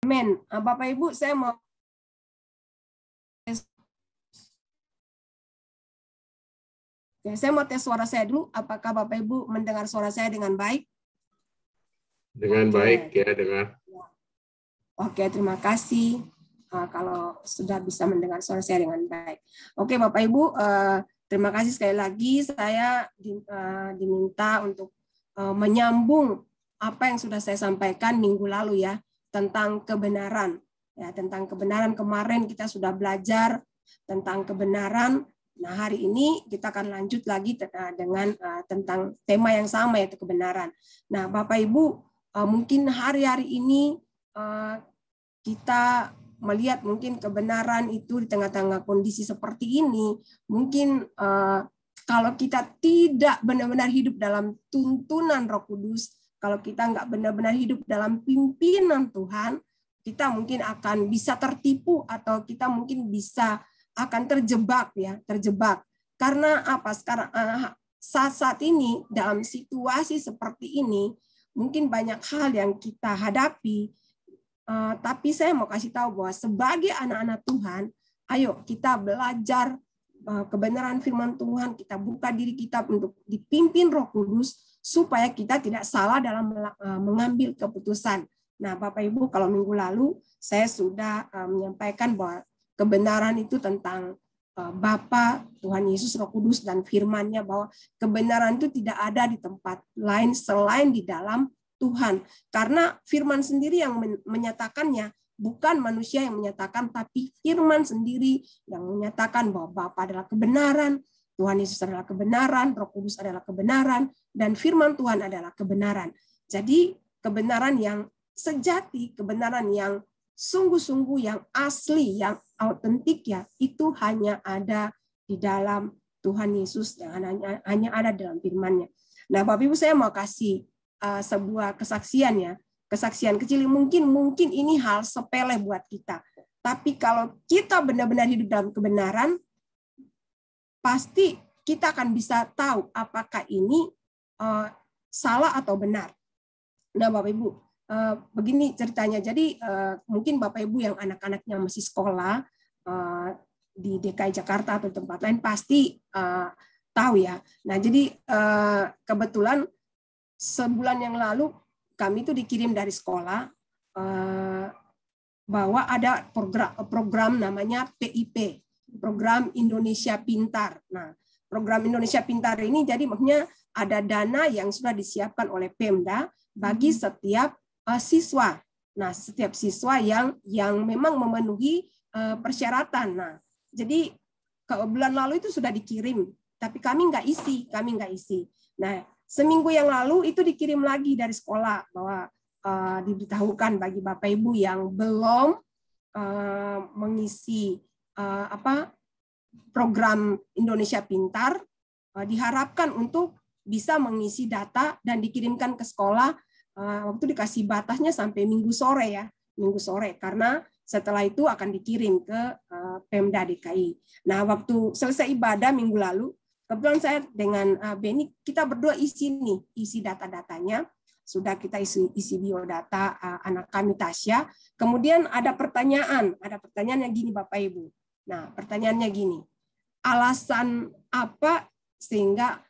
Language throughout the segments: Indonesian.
Amin. Bapak Ibu, saya mau tes suara saya dulu. Apakah Bapak Ibu mendengar suara saya dengan baik? Dengan baik ya, dengar. Oke, terima kasih. Kalau sudah bisa mendengar suara saya dengan baik. Oke, Bapak Ibu, terima kasih sekali lagi. Saya diminta untuk menyambung apa yang sudah saya sampaikan minggu lalu ya, tentang kebenaran. Ya, tentang kebenaran kemarin kita sudah belajar tentang kebenaran. Nah, hari ini kita akan lanjut lagi dengan tentang tema yang sama, yaitu kebenaran. Nah, Bapak Ibu, mungkin hari-hari ini kita melihat mungkin kebenaran itu di tengah-tengah kondisi seperti ini, mungkin kalau kita tidak benar-benar hidup dalam tuntunan Roh Kudus, kalau kita nggak benar-benar hidup dalam pimpinan Tuhan, kita mungkin akan bisa tertipu atau kita mungkin bisa akan terjebak ya, terjebak. Karena apa? Sekarang saat ini dalam situasi seperti ini, mungkin banyak hal yang kita hadapi. Tapi saya mau kasih tahu bahwa sebagai anak-anak Tuhan, ayo kita belajar kebenaran firman Tuhan, kita buka diri kita untuk dipimpin Roh Kudus supaya kita tidak salah dalam mengambil keputusan. Nah, Bapak Ibu, kalau minggu lalu saya sudah menyampaikan bahwa kebenaran itu tentang Bapa, Tuhan Yesus, Roh Kudus, dan firman-Nya, bahwa kebenaran itu tidak ada di tempat lain selain di dalam Tuhan. Karena firman sendiri yang menyatakannya, bukan manusia yang menyatakan, tapi firman sendiri yang menyatakan bahwa Bapa adalah kebenaran, Tuhan Yesus adalah kebenaran, Roh Kudus adalah kebenaran, dan firman Tuhan adalah kebenaran. Jadi kebenaran yang sejati, kebenaran yang sungguh-sungguh, yang asli, yang autentik ya, itu hanya ada di dalam Tuhan Yesus, yang hanya ada dalam firman-Nya. Nah, Bapak Ibu, saya mau kasih sebuah kesaksian ya, kesaksian kecil. Mungkin ini hal sepele buat kita, tapi kalau kita benar-benar hidup dalam kebenaran, pasti kita akan bisa tahu apakah ini salah atau benar. Nah, Bapak Ibu, begini ceritanya. Jadi mungkin Bapak Ibu yang anak-anaknya masih sekolah di DKI Jakarta atau tempat lain pasti tahu ya. Nah, jadi kebetulan sebulan yang lalu kami itu dikirim dari sekolah bahwa ada program namanya PIP, Program Indonesia Pintar. Nah, Program Indonesia Pintar ini jadi maksudnya ada dana yang sudah disiapkan oleh Pemda bagi setiap siswa. Nah, setiap siswa yang memang memenuhi persyaratan. Nah, jadi ke bulan lalu itu sudah dikirim, tapi kami nggak isi. Nah, seminggu yang lalu itu dikirim lagi dari sekolah bahwa diberitahukan bagi Bapak Ibu yang belum mengisi program Indonesia Pintar, diharapkan untuk bisa mengisi data dan dikirimkan ke sekolah. Waktu dikasih batasnya sampai Minggu sore, karena setelah itu akan dikirim ke Pemda DKI. Nah, waktu selesai ibadah minggu lalu, kebetulan saya dengan Beni, kita berdua isi data-datanya. Sudah kita isi biodata anak kami Tasya. Kemudian ada pertanyaan yang gini Bapak Ibu. Nah, pertanyaannya gini, alasan apa sehingga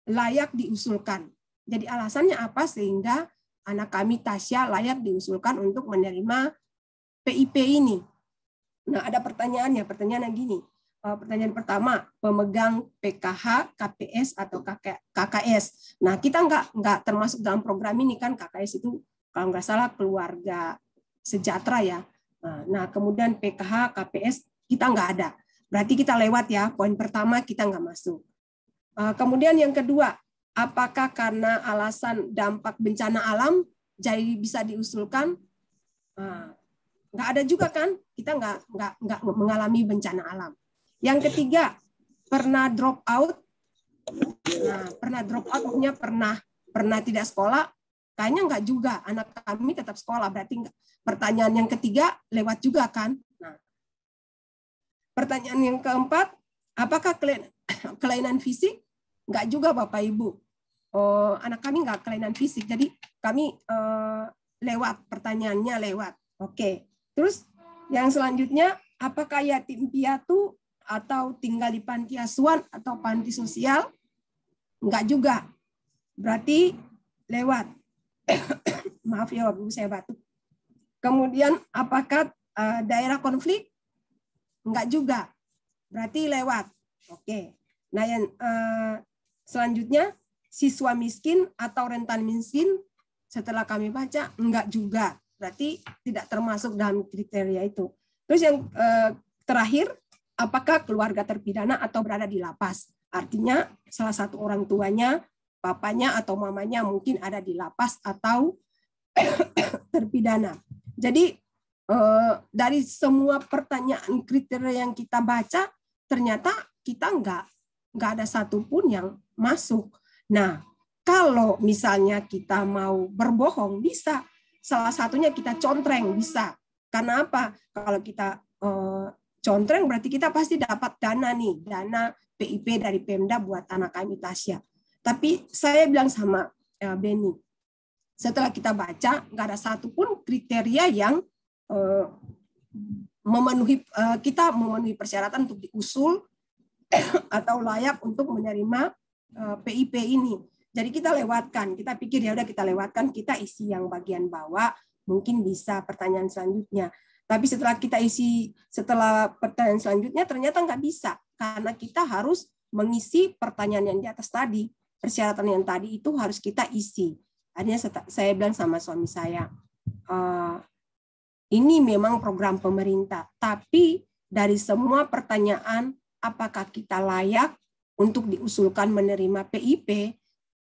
layak diusulkan? Jadi alasannya apa sehingga anak kami Tasya layak diusulkan untuk menerima PIP ini? Nah, ada pertanyaannya gini. Pertanyaan pertama, pemegang PKH, KPS atau KKS. Nah, kita nggak termasuk dalam program ini kan. KKS itu kalau nggak salah keluarga sejahtera ya. Nah, kemudian PKH, KPS kita nggak ada. Berarti kita lewat ya. Poin pertama kita nggak masuk. Kemudian yang kedua, apakah karena alasan dampak bencana alam jadi bisa diusulkan? Nggak ada juga kan. Kita nggak mengalami bencana alam. Yang ketiga, pernah drop out. Nah, pernah drop out maksudnya pernah tidak sekolah? Kayaknya enggak juga. Anak kami tetap sekolah. Berarti enggak. Pertanyaan yang ketiga lewat juga kan? Nah, pertanyaan yang keempat, apakah kelainan fisik? Enggak juga Bapak Ibu. Anak kami enggak kelainan fisik. Jadi kami lewat, pertanyaannya lewat. Oke. Terus yang selanjutnya, apakah yatim piatu atau tinggal di panti asuhan atau panti sosial? Enggak juga. Berarti lewat. Maaf ya, Ibu, saya batuk. Kemudian apakah daerah konflik? Enggak juga. Berarti lewat. Oke. Nah, yang selanjutnya, siswa miskin atau rentan miskin, setelah kami baca, enggak juga. Berarti tidak termasuk dalam kriteria itu. Terus yang terakhir, apakah keluarga terpidana atau berada di lapas? Artinya salah satu orang tuanya, papanya atau mamanya mungkin ada di lapas atau terpidana. Jadi dari semua pertanyaan kriteria yang kita baca, ternyata kita nggak ada satupun yang masuk. Nah, kalau misalnya kita mau berbohong, bisa. Salah satunya kita contreng, bisa. Karena apa? Kalau kita contreng, berarti kita pasti dapat dana nih, dana PIP dari Pemda buat anak kami Tasya. Tapi saya bilang sama Benny, setelah kita baca, nggak ada satupun kriteria yang kita memenuhi persyaratan untuk diusul atau layak untuk menerima PIP ini. Jadi kita lewatkan, kita pikir ya udah kita lewatkan, kita isi yang bagian bawah, mungkin bisa pertanyaan selanjutnya. Tapi setelah pertanyaan selanjutnya ternyata nggak bisa, karena kita harus mengisi pertanyaan yang di atas tadi, persyaratan yang tadi itu harus kita isi. Akhirnya saya bilang sama suami saya, ini memang program pemerintah, tapi dari semua pertanyaan, apakah kita layak untuk diusulkan menerima PIP,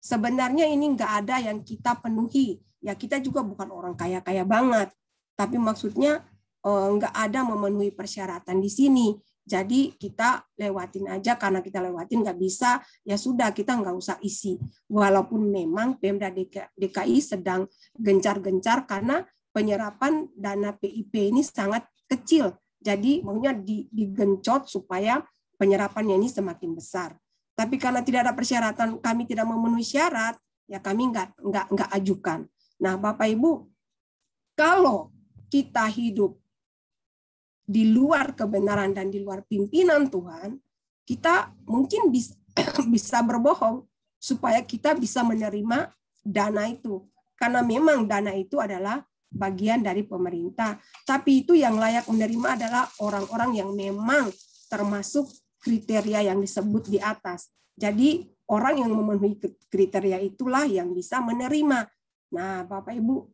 sebenarnya ini nggak ada yang kita penuhi. Ya kita juga bukan orang kaya-kaya banget, tapi maksudnya nggak ada memenuhi persyaratan di sini. Jadi kita lewatin aja, karena kita lewatin nggak bisa, ya sudah kita nggak usah isi. Walaupun memang Pemda DKI sedang gencar-gencar karena penyerapan dana PIP ini sangat kecil. Jadi maksudnya digencot supaya penyerapannya ini semakin besar. Tapi karena tidak ada persyaratan, kami tidak memenuhi syarat, ya kami nggak ajukan. Nah, Bapak Ibu, kalau kita hidup di luar kebenaran dan di luar pimpinan Tuhan, kita mungkin bisa berbohong supaya kita bisa menerima dana itu. Karena memang dana itu adalah bagian dari pemerintah. Tapi itu yang layak menerima adalah orang-orang yang memang termasuk kriteria yang disebut di atas. Jadi orang yang memenuhi kriteria itulah yang bisa menerima. Nah, Bapak Ibu,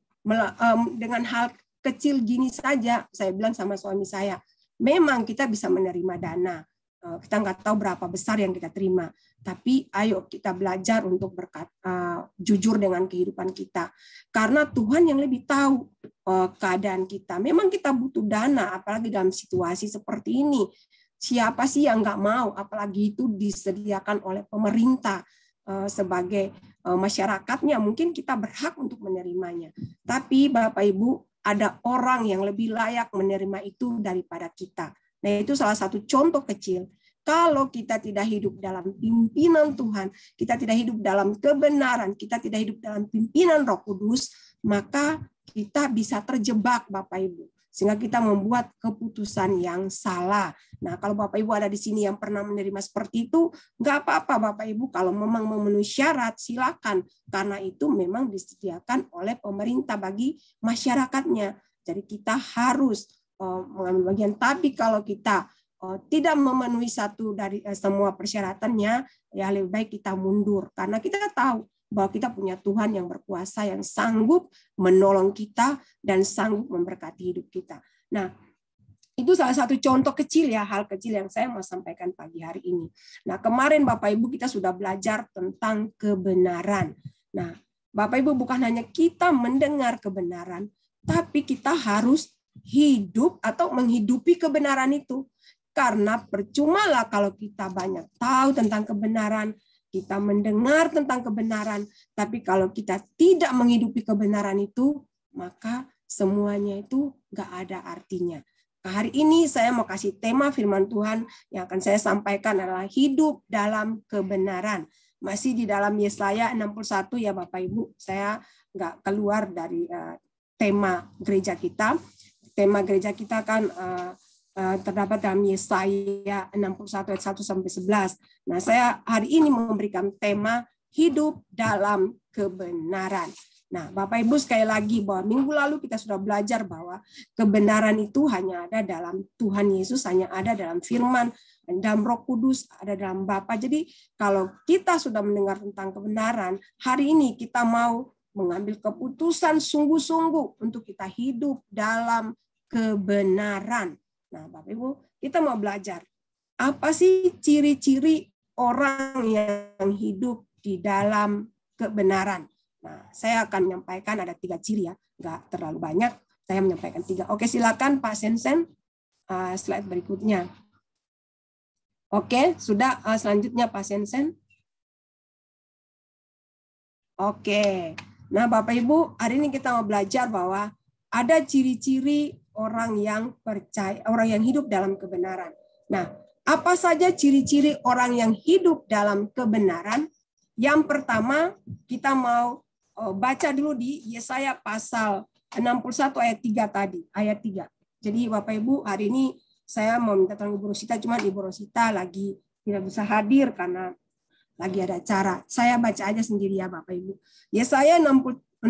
dengan hal kecil gini saja, saya bilang sama suami saya, memang kita bisa menerima dana. Kita nggak tahu berapa besar yang kita terima, tapi ayo kita belajar untuk jujur dengan kehidupan kita. Karena Tuhan yang lebih tahu keadaan kita. Memang kita butuh dana, apalagi dalam situasi seperti ini. Siapa sih yang nggak mau, apalagi itu disediakan oleh pemerintah sebagai masyarakatnya, mungkin kita berhak untuk menerimanya. Tapi Bapak Ibu, ada orang yang lebih layak menerima itu daripada kita. Nah, itu salah satu contoh kecil. Kalau kita tidak hidup dalam pimpinan Tuhan, kita tidak hidup dalam kebenaran, kita tidak hidup dalam pimpinan Roh Kudus, maka kita bisa terjebak, Bapak Ibu. Sehingga kita membuat keputusan yang salah. Nah, kalau Bapak Ibu ada di sini yang pernah menerima seperti itu, nggak apa-apa Bapak Ibu. Kalau memang memenuhi syarat, silakan. Karena itu memang disediakan oleh pemerintah bagi masyarakatnya. Jadi kita harus mengambil bagian. Tapi kalau kita tidak memenuhi satu dari semua persyaratannya, ya lebih baik kita mundur. Karena kita tahu bahwa kita punya Tuhan yang berkuasa, yang sanggup menolong kita dan sanggup memberkati hidup kita. Nah, itu salah satu contoh kecil ya, hal kecil yang saya mau sampaikan pagi hari ini. Nah, kemarin Bapak Ibu kita sudah belajar tentang kebenaran. Nah, Bapak Ibu bukan hanya kita mendengar kebenaran, tapi kita harus hidup atau menghidupi kebenaran itu. Karena percumalah kalau kita banyak tahu tentang kebenaran, kita mendengar tentang kebenaran, tapi kalau kita tidak menghidupi kebenaran itu, maka semuanya itu nggak ada artinya. Nah, hari ini saya mau kasih tema firman Tuhan yang akan saya sampaikan adalah hidup dalam kebenaran. Masih di dalam Yesaya 61 ya Bapak Ibu, saya nggak keluar dari tema gereja kita. Tema gereja kita kan terdapat dalam Yesaya 61 ayat 1 sampai 11. Nah, saya hari ini memberikan tema hidup dalam kebenaran. Nah, Bapak Ibu, sekali lagi bahwa minggu lalu kita sudah belajar bahwa kebenaran itu hanya ada dalam Tuhan Yesus, hanya ada dalam firman, dalam Roh Kudus, ada dalam Bapa. Jadi kalau kita sudah mendengar tentang kebenaran, hari ini kita mau mengambil keputusan sungguh-sungguh untuk kita hidup dalam kebenaran. Nah, Bapak Ibu, kita mau belajar apa sih ciri-ciri orang yang hidup di dalam kebenaran. Nah, saya akan menyampaikan ada 3 ciri ya, nggak terlalu banyak. Saya menyampaikan 3. Oke, silakan Pak Sensen, slide berikutnya. Oke, sudah. Selanjutnya Pak Sensen. Oke, nah Bapak Ibu, hari ini kita mau belajar bahwa ada ciri-ciri orang yang percaya, orang yang hidup dalam kebenaran. Nah, apa saja ciri-ciri orang yang hidup dalam kebenaran? Yang pertama, kita mau baca dulu di Yesaya pasal 61 ayat 3 tadi, ayat 3. Jadi Bapak Ibu, hari ini saya mau minta tolong Ibu Rosita, cuma Ibu Rosita lagi tidak bisa hadir karena lagi ada acara. Saya baca aja sendiri ya Bapak Ibu. Yesaya 61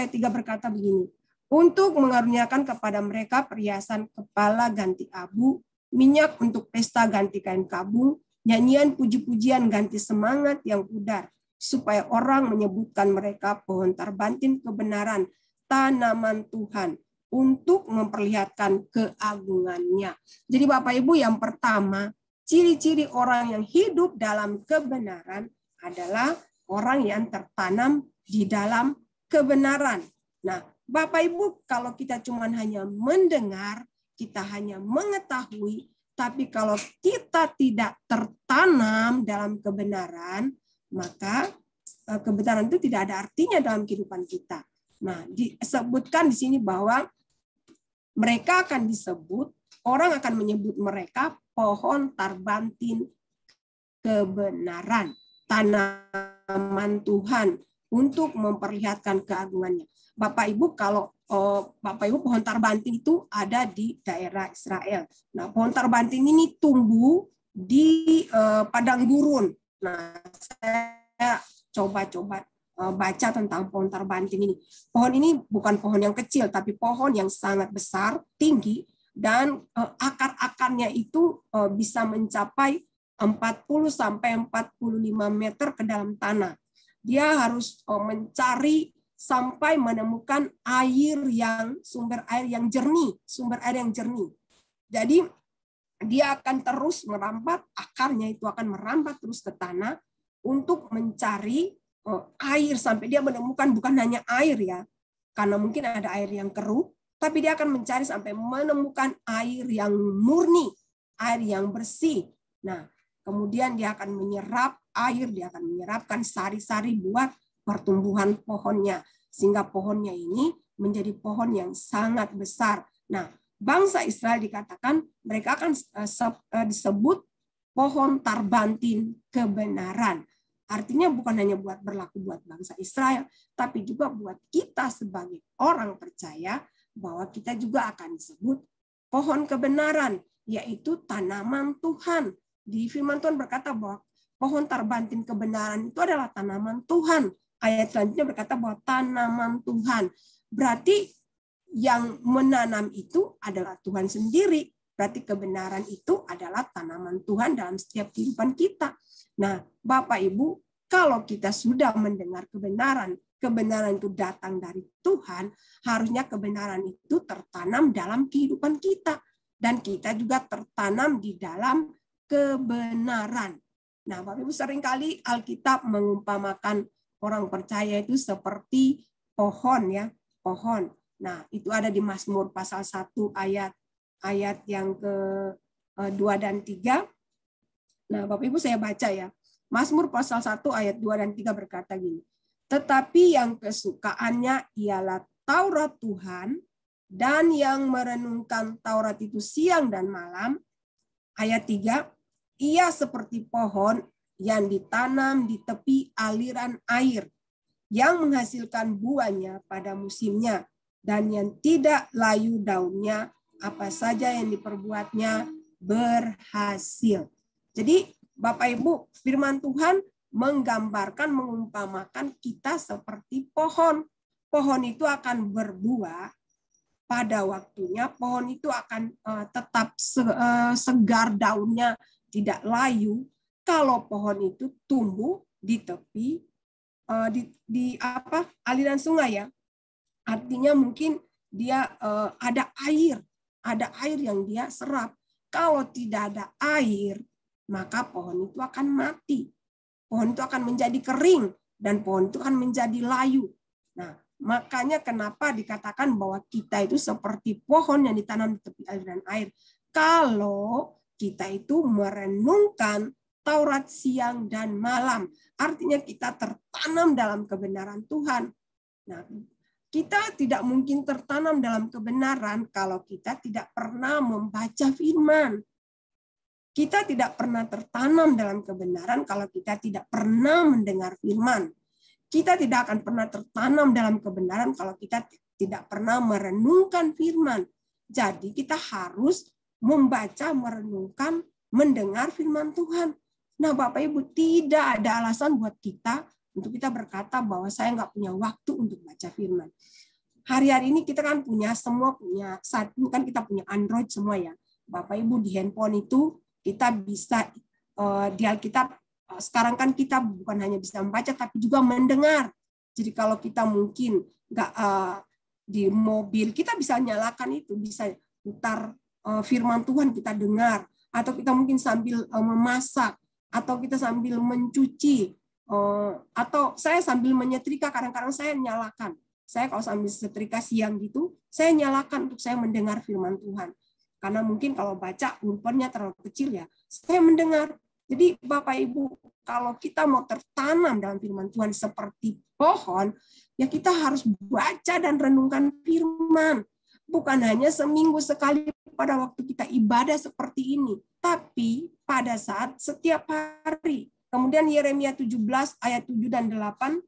ayat 3 berkata begini, untuk mengaruniakan kepada mereka perhiasan kepala ganti abu, minyak untuk pesta ganti kain kabung, nyanyian puji-pujian ganti semangat yang pudar, supaya orang menyebutkan mereka pohon tarbantin kebenaran, tanaman Tuhan, untuk memperlihatkan keagungannya. Jadi Bapak Ibu, yang pertama, ciri-ciri orang yang hidup dalam kebenaran adalah orang yang tertanam di dalam kebenaran. Nah, Bapak Ibu, kalau kita cuma hanya mendengar, kita hanya mengetahui, tapi kalau kita tidak tertanam dalam kebenaran, maka kebenaran itu tidak ada artinya dalam kehidupan kita. Nah, disebutkan di sini bahwa mereka akan disebut, orang akan menyebut mereka pohon tarbantin kebenaran, tanaman Tuhan untuk memperlihatkan keagungannya. Bapak Ibu, kalau Bapak Ibu, pohon tarbantin itu ada di daerah Israel. Nah, pohon tarbantin ini tumbuh di padang gurun. Nah, saya coba-coba baca tentang pohon tarbantin ini. Pohon ini bukan pohon yang kecil, tapi pohon yang sangat besar, tinggi, dan akar-akarnya itu bisa mencapai 40 sampai 45 meter ke dalam tanah. Dia harus mencari sampai menemukan sumber air yang jernih. Jadi dia akan terus merambat, akarnya itu akan merambat terus ke tanah untuk mencari air sampai dia menemukan bukan hanya air ya, karena mungkin ada air yang keruh, tapi dia akan mencari sampai menemukan air yang murni, air yang bersih. Nah, kemudian dia akan menyerap air, dia akan menyerapkan sari-sari buat pertumbuhan pohonnya, sehingga pohonnya ini menjadi pohon yang sangat besar. Nah, bangsa Israel dikatakan mereka akan disebut pohon tarbantin kebenaran. Artinya bukan hanya berlaku buat bangsa Israel, tapi juga buat kita sebagai orang percaya bahwa kita juga akan disebut pohon kebenaran, yaitu tanaman Tuhan. Di firman Tuhan berkata bahwa pohon tarbantin kebenaran itu adalah tanaman Tuhan. Ayat selanjutnya berkata bahwa tanaman Tuhan. Berarti yang menanam itu adalah Tuhan sendiri. Berarti kebenaran itu adalah tanaman Tuhan dalam setiap kehidupan kita. Nah, Bapak Ibu, kalau kita sudah mendengar kebenaran itu datang dari Tuhan, harusnya kebenaran itu tertanam dalam kehidupan kita. Dan kita juga tertanam di dalam kebenaran. Nah, Bapak Ibu, seringkali Alkitab mengumpamakan orang percaya itu seperti pohon ya, pohon. Nah, itu ada di Mazmur pasal 1 ayat yang ke-2 dan 3. Nah, Bapak Ibu, saya baca ya. Mazmur pasal 1 ayat 2 dan 3 berkata gini. Tetapi yang kesukaannya ialah Taurat Tuhan, dan yang merenungkan Taurat itu siang dan malam. Ayat 3, ia seperti pohon yang ditanam di tepi aliran air, yang menghasilkan buahnya pada musimnya, dan yang tidak layu daunnya, apa saja yang diperbuatnya berhasil. Jadi Bapak Ibu, firman Tuhan menggambarkan, mengumpamakan kita seperti pohon. Pohon itu akan berbuah pada waktunya, pohon itu akan tetap segar daunnya, tidak layu. Kalau pohon itu tumbuh di tepi aliran sungai, ya. Artinya mungkin dia ada air yang dia serap. Kalau tidak ada air, maka pohon itu akan mati. Pohon itu akan menjadi kering dan pohon itu akan menjadi layu. Nah, makanya kenapa dikatakan bahwa kita itu seperti pohon yang ditanam di tepi aliran air. Kalau kita itu merenungkan Taurat siang dan malam, artinya kita tertanam dalam kebenaran Tuhan. Nah, kita tidak mungkin tertanam dalam kebenaran kalau kita tidak pernah membaca firman. Kita tidak pernah tertanam dalam kebenaran kalau kita tidak pernah mendengar firman. Kita tidak akan pernah tertanam dalam kebenaran kalau kita tidak pernah merenungkan firman. Jadi kita harus membaca, merenungkan, mendengar firman Tuhan. Nah, Bapak Ibu, tidak ada alasan buat kita untuk kita berkata bahwa saya nggak punya waktu untuk baca firman. Hari-hari ini kita kan saat ini kan kita punya Android semua, ya. Bapak Ibu, di handphone itu kita bisa di Alkitab, sekarang kan kita bukan hanya bisa membaca tapi juga mendengar. Jadi kalau kita mungkin nggak di mobil, kita bisa nyalakan itu, bisa putar firman Tuhan kita dengar, atau kita mungkin sambil memasak, atau kita sambil mencuci, atau saya sambil menyetrika, kadang-kadang saya nyalakan. Saya kalau sambil setrika siang gitu, saya nyalakan untuk saya mendengar firman Tuhan. Karena mungkin kalau baca umpannya terlalu kecil, ya, saya mendengar. Jadi Bapak Ibu, kalau kita mau tertanam dalam firman Tuhan seperti pohon, ya kita harus baca dan renungkan firman. Bukan hanya seminggu sekali pada waktu kita ibadah seperti ini, tapi pada saat setiap hari. Kemudian Yeremia 17 ayat 7 dan 8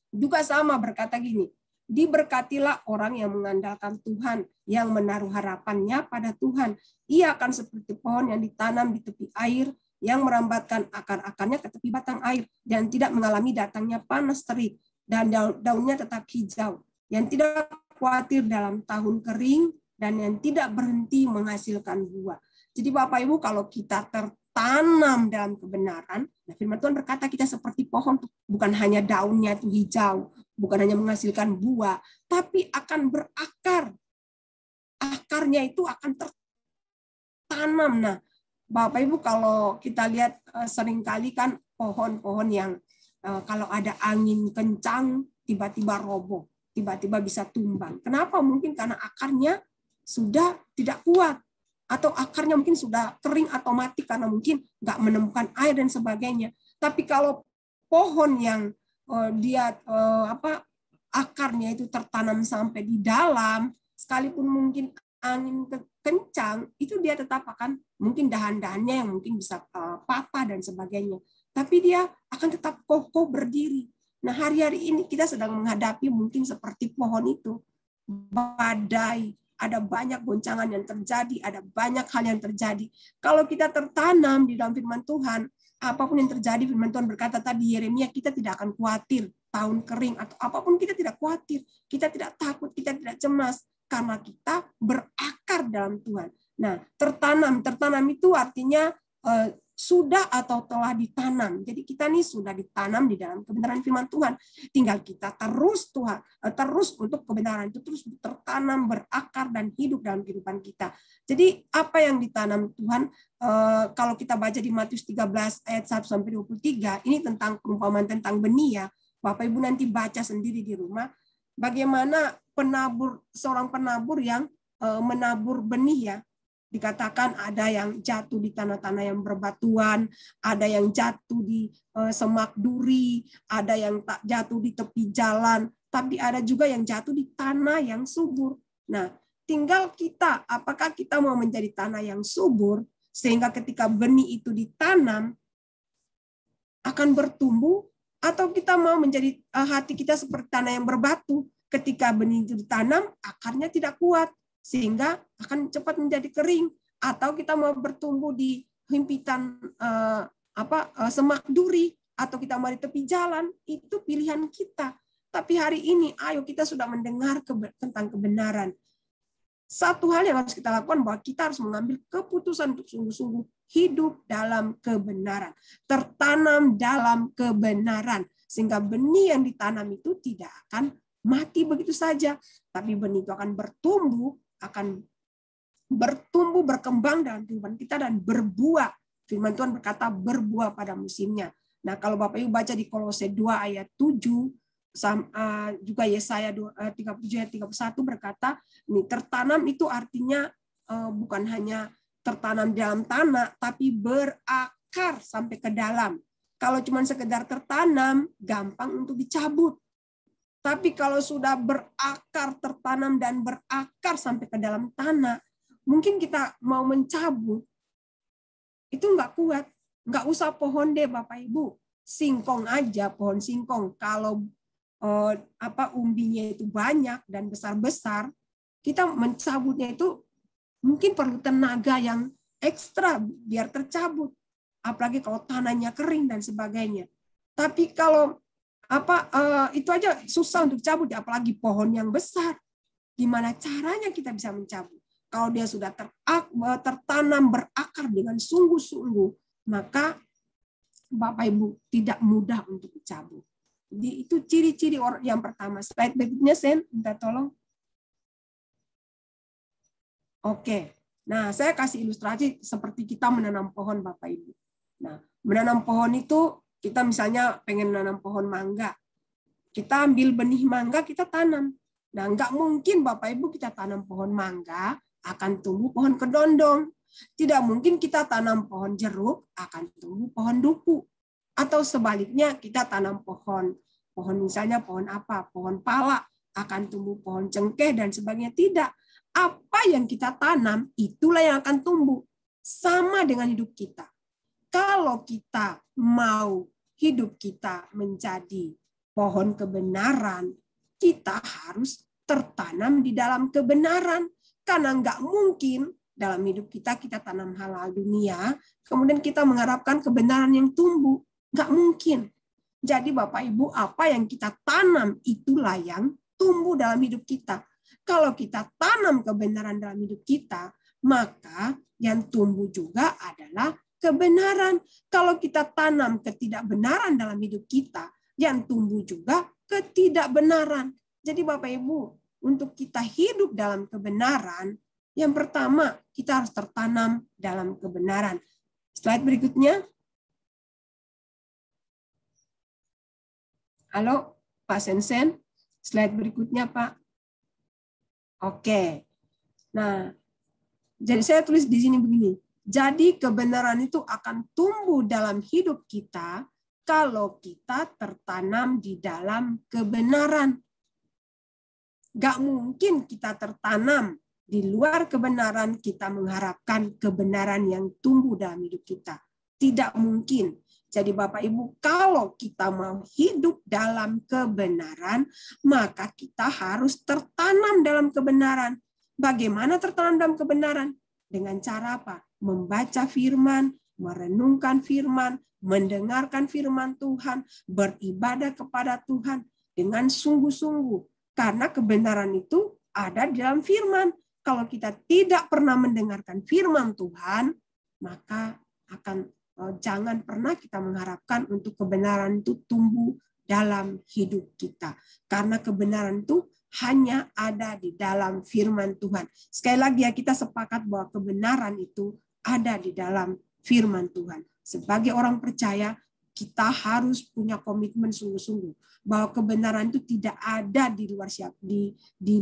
juga sama berkata gini, diberkatilah orang yang mengandalkan Tuhan, yang menaruh harapannya pada Tuhan. Ia akan seperti pohon yang ditanam di tepi air, yang merambatkan akar-akarnya ke tepi batang air, dan tidak mengalami datangnya panas terik, dan daunnya tetap hijau, yang tidak khawatir dalam tahun kering, dan yang tidak berhenti menghasilkan buah. Jadi Bapak Ibu, kalau kita tertanam dalam kebenaran, nah firman Tuhan berkata kita seperti pohon, bukan hanya daunnya itu hijau, bukan hanya menghasilkan buah, tapi akan berakar. Akarnya itu akan tertanam. Nah, Bapak Ibu, kalau kita lihat seringkali kan pohon-pohon yang kalau ada angin kencang tiba-tiba roboh, tiba-tiba bisa tumbang. Kenapa? Mungkin karena akarnya sudah tidak kuat, atau akarnya mungkin sudah kering atau mati karena mungkin nggak menemukan air dan sebagainya. Tapi kalau pohon yang dia akarnya itu tertanam sampai di dalam, sekalipun mungkin angin kencang, itu dia tetap akan mungkin dahan-dahannya yang mungkin bisa patah dan sebagainya. Tapi dia akan tetap kokoh berdiri. Nah, hari-hari ini kita sedang menghadapi mungkin seperti pohon itu, badai, ada banyak goncangan yang terjadi, ada banyak hal yang terjadi. Kalau kita tertanam di dalam firman Tuhan, apapun yang terjadi, firman Tuhan berkata tadi Yeremia, kita tidak akan khawatir tahun kering atau apapun, kita tidak khawatir, kita tidak takut, kita tidak cemas karena kita berakar dalam Tuhan. Nah, tertanam itu artinya sudah atau telah ditanam. Jadi kita nih sudah ditanam di dalam kebenaran firman Tuhan. Tinggal kita terus untuk kebenaran itu terus tertanam, berakar dan hidup dalam kehidupan kita. Jadi apa yang ditanam Tuhan, kalau kita baca di Matius 13 ayat 1 sampai 23, ini tentang perumpamaan tentang benih, ya. Bapak Ibu nanti baca sendiri di rumah bagaimana seorang penabur yang menabur benih, ya. Dikatakan ada yang jatuh di tanah-tanah yang berbatuan, ada yang jatuh di semak duri, ada yang tak jatuh di tepi jalan, tapi ada juga yang jatuh di tanah yang subur. Nah, tinggal kita, apakah kita mau menjadi tanah yang subur, sehingga ketika benih itu ditanam, akan bertumbuh, atau kita mau menjadi hati kita seperti tanah yang berbatu, ketika benih itu ditanam, akarnya tidak kuat, sehingga akan cepat menjadi kering. Atau kita mau bertumbuh di himpitan semak duri, atau kita mau di tepi jalan, itu pilihan kita. Tapi hari ini, ayo kita sudah mendengar tentang kebenaran. Satu hal yang harus kita lakukan, bahwa kita harus mengambil keputusan untuk sungguh-sungguh hidup dalam kebenaran. Tertanam dalam kebenaran. Sehingga benih yang ditanam itu tidak akan mati begitu saja. Tapi benih itu akan bertumbuh, berkembang dalam kehidupan kita dan berbuah. Firman Tuhan berkata berbuah pada musimnya. Nah, kalau Bapak Ibu baca di Kolose 2 ayat 7, juga Yesaya 37 ayat 31 berkata, ini tertanam itu artinya bukan hanya tertanam dalam tanah, tapi berakar sampai ke dalam. Kalau cuma sekedar tertanam, gampang untuk dicabut. Tapi kalau sudah berakar, tertanam dan berakar sampai ke dalam tanah, mungkin kita mau mencabut, itu nggak kuat. Nggak usah pohon deh Bapak Ibu. Singkong aja, pohon singkong. Kalau umbinya itu banyak dan besar-besar, kita mencabutnya itu mungkin perlu tenaga yang ekstra biar tercabut. Apalagi kalau tanahnya kering dan sebagainya. Tapi kalau itu aja susah untuk cabut, apalagi pohon yang besar. Gimana caranya kita bisa mencabut? Kalau dia sudah tertanam berakar dengan sungguh-sungguh, maka Bapak Ibu tidak mudah untuk dicabut. Jadi itu ciri-ciri yang pertama. Slide berikutnya, Sen, minta tolong. Oke. Nah, saya kasih ilustrasi seperti kita menanam pohon, Bapak Ibu. Nah, menanam pohon itu, kita misalnya pengen menanam pohon mangga. Kita ambil benih mangga, kita tanam. Nah, nggak mungkin Bapak Ibu kita tanam pohon mangga, akan tumbuh pohon kedondong. Tidak mungkin kita tanam pohon jeruk, akan tumbuh pohon duku. Atau sebaliknya, kita tanam pohon misalnya pohon apa? Pohon pala, akan tumbuh pohon cengkeh dan sebagainya. Tidak. Apa yang kita tanam, itulah yang akan tumbuh. Sama dengan hidup kita. Kalau kita mau hidup kita menjadi pohon kebenaran, kita harus tertanam di dalam kebenaran. Karena nggak mungkin dalam hidup kita tanam halal dunia, kemudian kita mengharapkan kebenaran yang tumbuh. Nggak mungkin. Jadi Bapak Ibu, apa yang kita tanam itulah yang tumbuh dalam hidup kita. Kalau kita tanam kebenaran dalam hidup kita, maka yang tumbuh juga adalah kebenaran. Kalau kita tanam ketidakbenaran dalam hidup kita, yang tumbuh juga ketidakbenaran. Jadi Bapak Ibu, untuk kita hidup dalam kebenaran, yang pertama kita harus tertanam dalam kebenaran. Slide berikutnya. Halo, Pak Sensen. Slide berikutnya, Pak. Oke. Nah, jadi saya tulis di sini begini. Jadi kebenaran itu akan tumbuh dalam hidup kita kalau kita tertanam di dalam kebenaran. Gak mungkin kita tertanam di luar kebenaran, kita mengharapkan kebenaran yang tumbuh dalam hidup kita. Tidak mungkin. Jadi Bapak Ibu, kalau kita mau hidup dalam kebenaran, maka kita harus tertanam dalam kebenaran. Bagaimana tertanam dalam kebenaran? Dengan cara apa? Membaca firman, merenungkan firman, mendengarkan firman Tuhan, beribadah kepada Tuhan dengan sungguh-sungguh. Karena kebenaran itu ada di dalam firman. Kalau kita tidak pernah mendengarkan firman Tuhan, maka jangan pernah kita mengharapkan untuk kebenaran itu tumbuh dalam hidup kita. Karena kebenaran itu hanya ada di dalam firman Tuhan. Sekali lagi ya, kita sepakat bahwa kebenaran itu ada di dalam firman Tuhan. Sebagai orang percaya, kita harus punya komitmen sungguh-sungguh bahwa kebenaran itu tidak ada di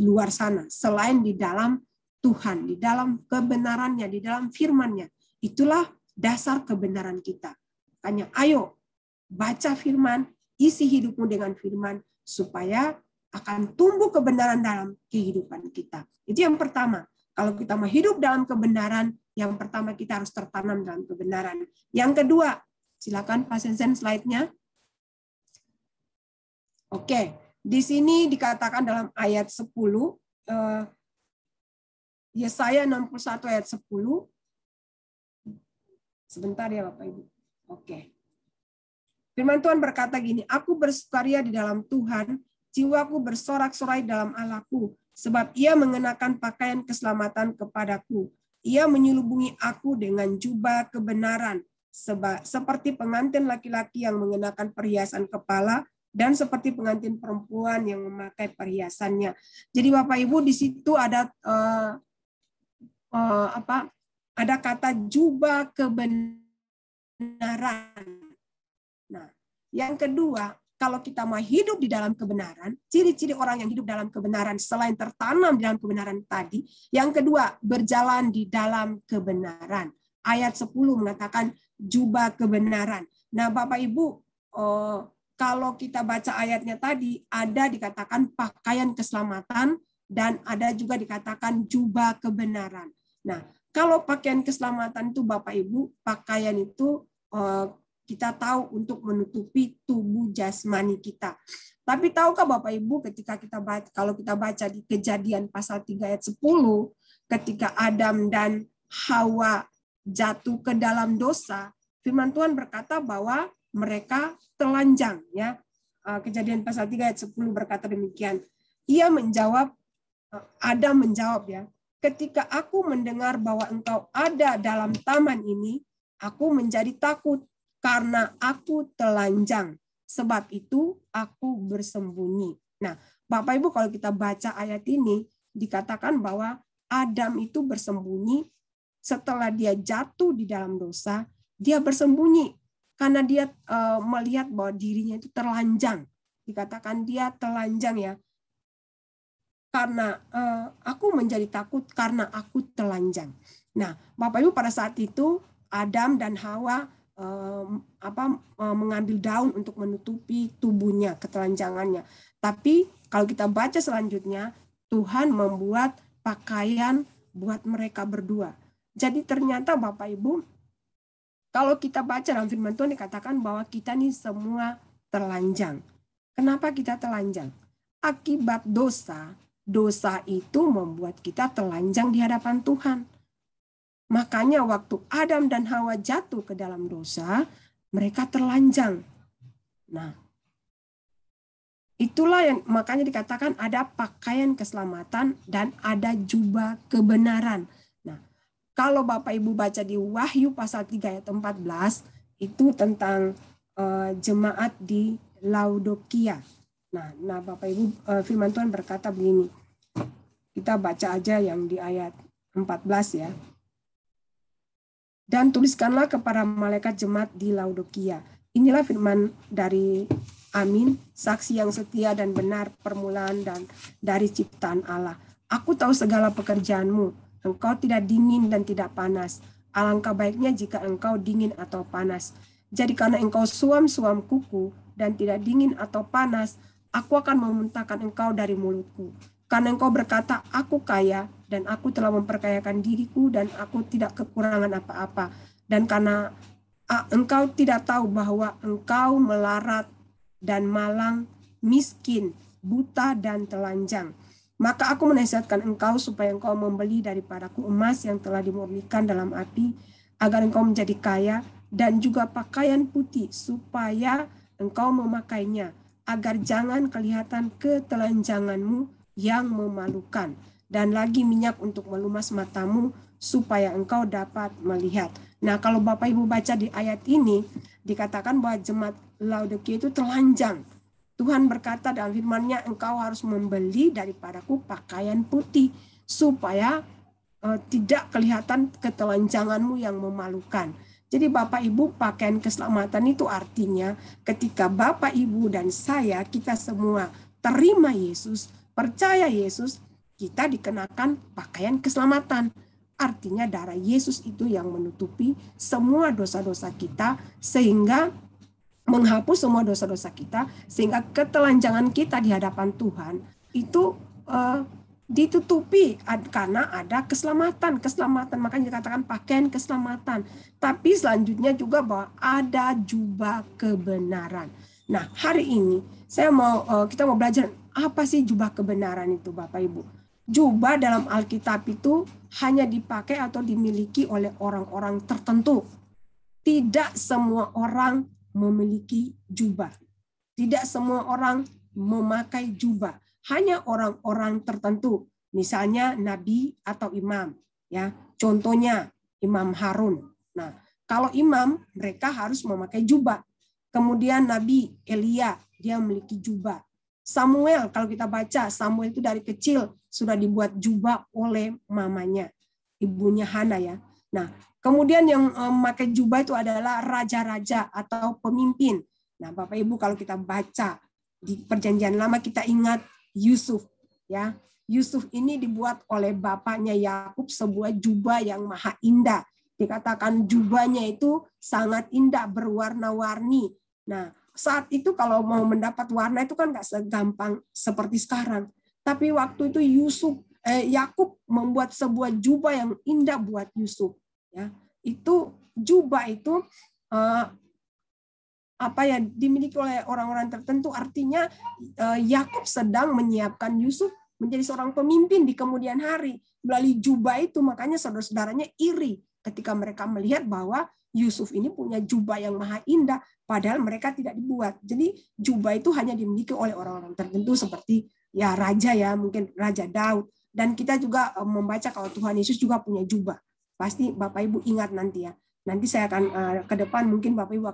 luar sana, selain di dalam Tuhan, di dalam kebenarannya, di dalam firman-Nya. Itulah dasar kebenaran kita. Hanya ayo baca firman, isi hidupmu dengan firman, supaya akan tumbuh kebenaran dalam kehidupan kita. Itu yang pertama. Kalau kita mau hidup dalam kebenaran, yang pertama kita harus tertanam dalam kebenaran. Yang kedua, silakan Pak Sensen slide-nya. Oke, Di sini dikatakan dalam ayat 10, Yesaya 61 ayat 10. Sebentar ya Bapak Ibu. Oke. Firman Tuhan berkata gini, aku bersukaria di dalam Tuhan, jiwaku bersorak-sorai dalam Allahku, sebab ia mengenakan pakaian keselamatan kepadaku. Ia menyelubungi aku dengan jubah kebenaran, seperti pengantin laki-laki yang mengenakan perhiasan kepala, dan seperti pengantin perempuan yang memakai perhiasannya. Jadi Bapak Ibu di situ ada ada kata jubah kebenaran. Nah, yang kedua, kalau kita mau hidup di dalam kebenaran, ciri-ciri orang yang hidup dalam kebenaran selain tertanam di dalam kebenaran tadi, yang kedua, berjalan di dalam kebenaran. Ayat 10 mengatakan jubah kebenaran. Nah, Bapak Ibu, kalau kita baca ayatnya tadi, ada dikatakan pakaian keselamatan dan ada juga dikatakan jubah kebenaran. Nah, kalau pakaian keselamatan itu Bapak Ibu, pakaian itu kita tahu untuk menutupi tubuh jasmani kita. Tapi tahukah Bapak Ibu ketika kalau kita baca di Kejadian pasal 3 ayat 10, ketika Adam dan Hawa jatuh ke dalam dosa, firman Tuhan berkata bahwa mereka telanjang, ya. Kejadian pasal 3 ayat 10 berkata demikian. Adam menjawab, ya, ketika aku mendengar bahwa engkau ada dalam taman ini, aku menjadi takut karena aku telanjang. Sebab itu aku bersembunyi. Nah, Bapak Ibu kalau kita baca ayat ini, dikatakan bahwa Adam itu bersembunyi setelah dia jatuh di dalam dosa, dia bersembunyi karena dia melihat bahwa dirinya itu telanjang. Dikatakan dia telanjang, ya. Karena aku menjadi takut karena aku telanjang. Nah, Bapak Ibu pada saat itu Adam dan Hawa mengambil daun untuk menutupi tubuhnya, ketelanjangannya. Tapi kalau kita baca selanjutnya, Tuhan membuat pakaian buat mereka berdua. Jadi ternyata Bapak Ibu, kalau kita baca dalam firman Tuhan dikatakan bahwa kita nih semua telanjang. Kenapa kita telanjang? Akibat dosa. Dosa itu membuat kita telanjang di hadapan Tuhan. Makanya waktu Adam dan Hawa jatuh ke dalam dosa, mereka telanjang. Nah, itulah yang makanya dikatakan ada pakaian keselamatan dan ada jubah kebenaran. Nah, kalau Bapak Ibu baca di Wahyu pasal 3 ayat 14, itu tentang jemaat di Laodikia. Nah Bapak Ibu, firman Tuhan berkata begini. Kita baca aja yang di ayat 14, ya. Dan tuliskanlah kepada malaikat jemaat di Laodikia. Inilah firman dari Amin, saksi yang setia dan benar, permulaan dan dari ciptaan Allah. Aku tahu segala pekerjaanmu. Engkau tidak dingin dan tidak panas. Alangkah baiknya jika engkau dingin atau panas. Jadi karena engkau suam-suam kuku dan tidak dingin atau panas, aku akan memuntahkan engkau dari mulutku. Karena engkau berkata, aku kaya, dan aku telah memperkayakan diriku, dan aku tidak kekurangan apa-apa. Dan karena engkau tidak tahu bahwa engkau melarat dan malang, miskin, buta, dan telanjang. Maka aku menasihatkan engkau supaya engkau membeli daripadaku emas yang telah dimurnikan dalam api, agar engkau menjadi kaya, dan juga pakaian putih, supaya engkau memakainya, agar jangan kelihatan ketelanjanganmu yang memalukan, dan lagi minyak untuk melumas matamu supaya engkau dapat melihat. Nah, kalau Bapak Ibu baca di ayat ini dikatakan bahwa jemaat Laodikia itu telanjang. Tuhan berkata dalam firman-Nya, engkau harus membeli daripadaku pakaian putih supaya tidak kelihatan ketelanjanganmu yang memalukan. Jadi Bapak Ibu, pakaian keselamatan itu artinya ketika Bapak Ibu dan saya, kita semua terima Yesus, percaya Yesus, kita dikenakan pakaian keselamatan. Artinya darah Yesus itu yang menutupi semua dosa-dosa kita, sehingga menghapus semua dosa-dosa kita, sehingga ketelanjangan kita di hadapan Tuhan itu ditutupi karena ada keselamatan. Makanya dikatakan pakaian keselamatan. Tapi selanjutnya juga bahwa ada jubah kebenaran. Nah, hari ini kita mau belajar apa sih jubah kebenaran itu, Bapak Ibu. Jubah dalam Alkitab itu hanya dipakai atau dimiliki oleh orang-orang tertentu. Tidak semua orang memiliki jubah. Tidak semua orang memakai jubah. Hanya orang-orang tertentu. Misalnya nabi atau imam. Ya, contohnya Imam Harun. Nah, kalau imam mereka harus memakai jubah. Kemudian Nabi Elia, dia memiliki jubah. Samuel, kalau kita baca, Samuel itu dari kecil sudah dibuat jubah oleh mamanya, ibunya Hana ya. Nah, kemudian yang memakai jubah itu adalah raja-raja atau pemimpin. Nah, Bapak Ibu kalau kita baca di Perjanjian Lama kita ingat Yusuf ya. Yusuf ini dibuat oleh bapaknya Yakub sebuah jubah yang maha indah. Dikatakan jubahnya itu sangat indah, berwarna-warni. Nah, saat itu kalau mau mendapat warna itu kan nggak segampang seperti sekarang. Tapi waktu itu Yakub membuat sebuah jubah yang indah buat Yusuf. Ya, itu jubah itu dimiliki oleh orang-orang tertentu. Artinya Yakub sedang menyiapkan Yusuf menjadi seorang pemimpin di kemudian hari. Melalui jubah itu makanya saudara-saudaranya iri ketika mereka melihat bahwa Yusuf ini punya jubah yang maha indah, padahal mereka tidak dibuat. Jadi jubah itu hanya dimiliki oleh orang-orang tertentu seperti ya raja ya, mungkin Raja Daud. Dan kita juga membaca kalau Tuhan Yesus juga punya jubah. Pasti Bapak Ibu ingat nanti ya. Nanti saya akan ke depan mungkin Bapak Ibu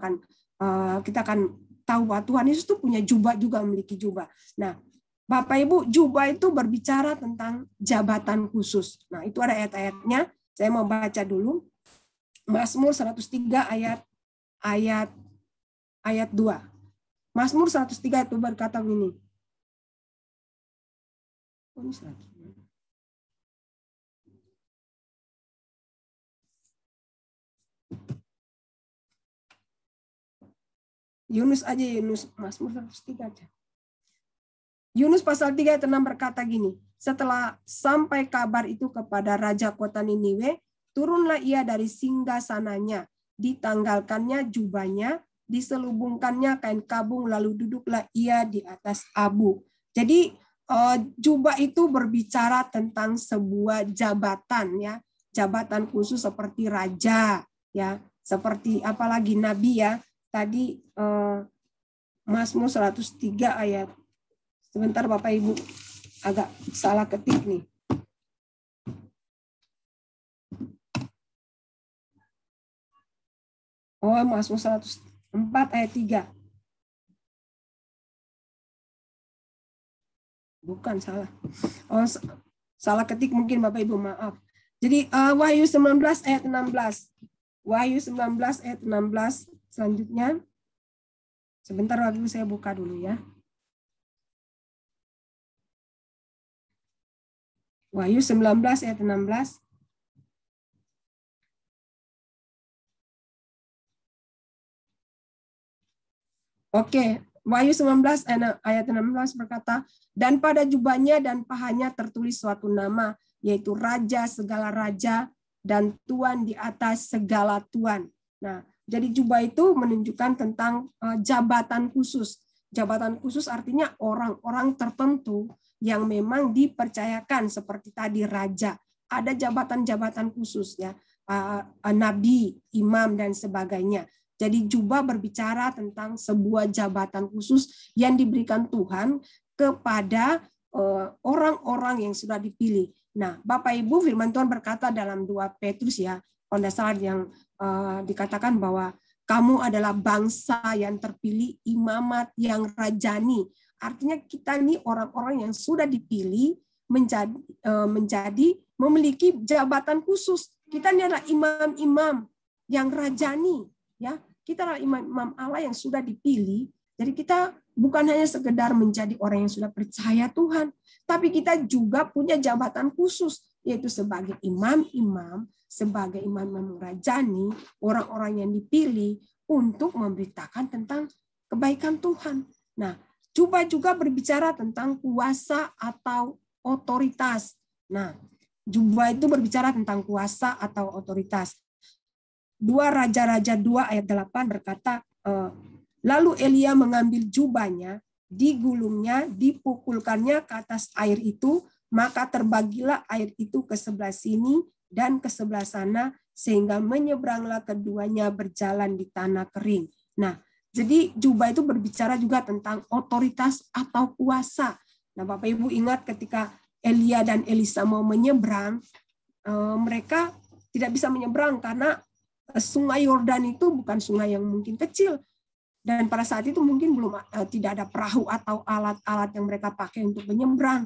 kita akan tahu bahwa Tuhan Yesus itu punya jubah juga, memiliki jubah. Nah, Bapak Ibu, jubah itu berbicara tentang jabatan khusus. Nah, itu ada ayat-ayatnya. Saya mau baca dulu. Mazmur 103 ayat 2. Mazmur 103 itu berkata begini. Yunus aja, Mazmur 103 aja. Yunus pasal 3 ayat 6 berkata gini, setelah sampai kabar itu kepada raja kota Niniwe, turunlah ia dari singgasananya, ditanggalkannya jubahnya, diselubungkannya kain kabung, lalu duduklah ia di atas abu. Jadi jubah itu berbicara tentang sebuah jabatan ya, jabatan khusus seperti raja ya, seperti apalagi nabi ya. Tadi Mazmur 103 ayat. Sebentar Bapak Ibu, agak salah ketik nih. Oh, Mazmur 104 ayat 3. Bukan, salah. Oh, salah ketik mungkin Bapak Ibu, maaf. Jadi Wahyu 19 ayat 16. Wahyu 19 ayat 16 selanjutnya. Sebentar Bapak Ibu, saya buka dulu ya. Wahyu 19 ayat 16. Oke, Wahyu 19 ayat 16 berkata, dan pada jubahnya dan pahanya tertulis suatu nama, yaitu Raja segala raja dan Tuan di atas segala tuan. Nah, jadi jubah itu menunjukkan tentang jabatan khusus. Jabatan khusus artinya orang-orang tertentu yang memang dipercayakan seperti tadi raja. Ada jabatan-jabatan khusus ya, nabi, imam dan sebagainya. Jadi jubah berbicara tentang sebuah jabatan khusus yang diberikan Tuhan kepada orang-orang yang sudah dipilih. Nah, Bapak Ibu, firman Tuhan berkata dalam 2 Petrus ya, kalau tidak salah yang dikatakan bahwa kamu adalah bangsa yang terpilih, imamat yang rajani. Artinya kita ini orang-orang yang sudah dipilih menjadi memiliki jabatan khusus. Kita ini adalah imam-imam yang rajani. Ya, kita adalah imam-imam Allah yang sudah dipilih. Jadi kita bukan hanya sekedar menjadi orang yang sudah percaya Tuhan, tapi kita juga punya jabatan khusus, yaitu sebagai imam-imam, sebagai imam-imam rajani, orang-orang yang dipilih untuk memberitakan tentang kebaikan Tuhan. Nah, jubah juga berbicara tentang kuasa atau otoritas. Nah, jubah itu berbicara tentang kuasa atau otoritas. 2 Raja-Raja 2 ayat 8 berkata, Lalu Elia mengambil jubahnya, digulungnya, dipukulkannya ke atas air itu, maka terbagilah air itu ke sebelah sini dan ke sebelah sana, sehingga menyeberanglah keduanya berjalan di tanah kering. Nah, jadi jubah itu berbicara juga tentang otoritas atau kuasa. Nah, Bapak Ibu ingat ketika Elia dan Elisa mau menyeberang, mereka tidak bisa menyeberang karena sungai Yordan itu bukan sungai yang mungkin kecil. Dan pada saat itu mungkin tidak ada perahu atau alat-alat yang mereka pakai untuk menyeberang.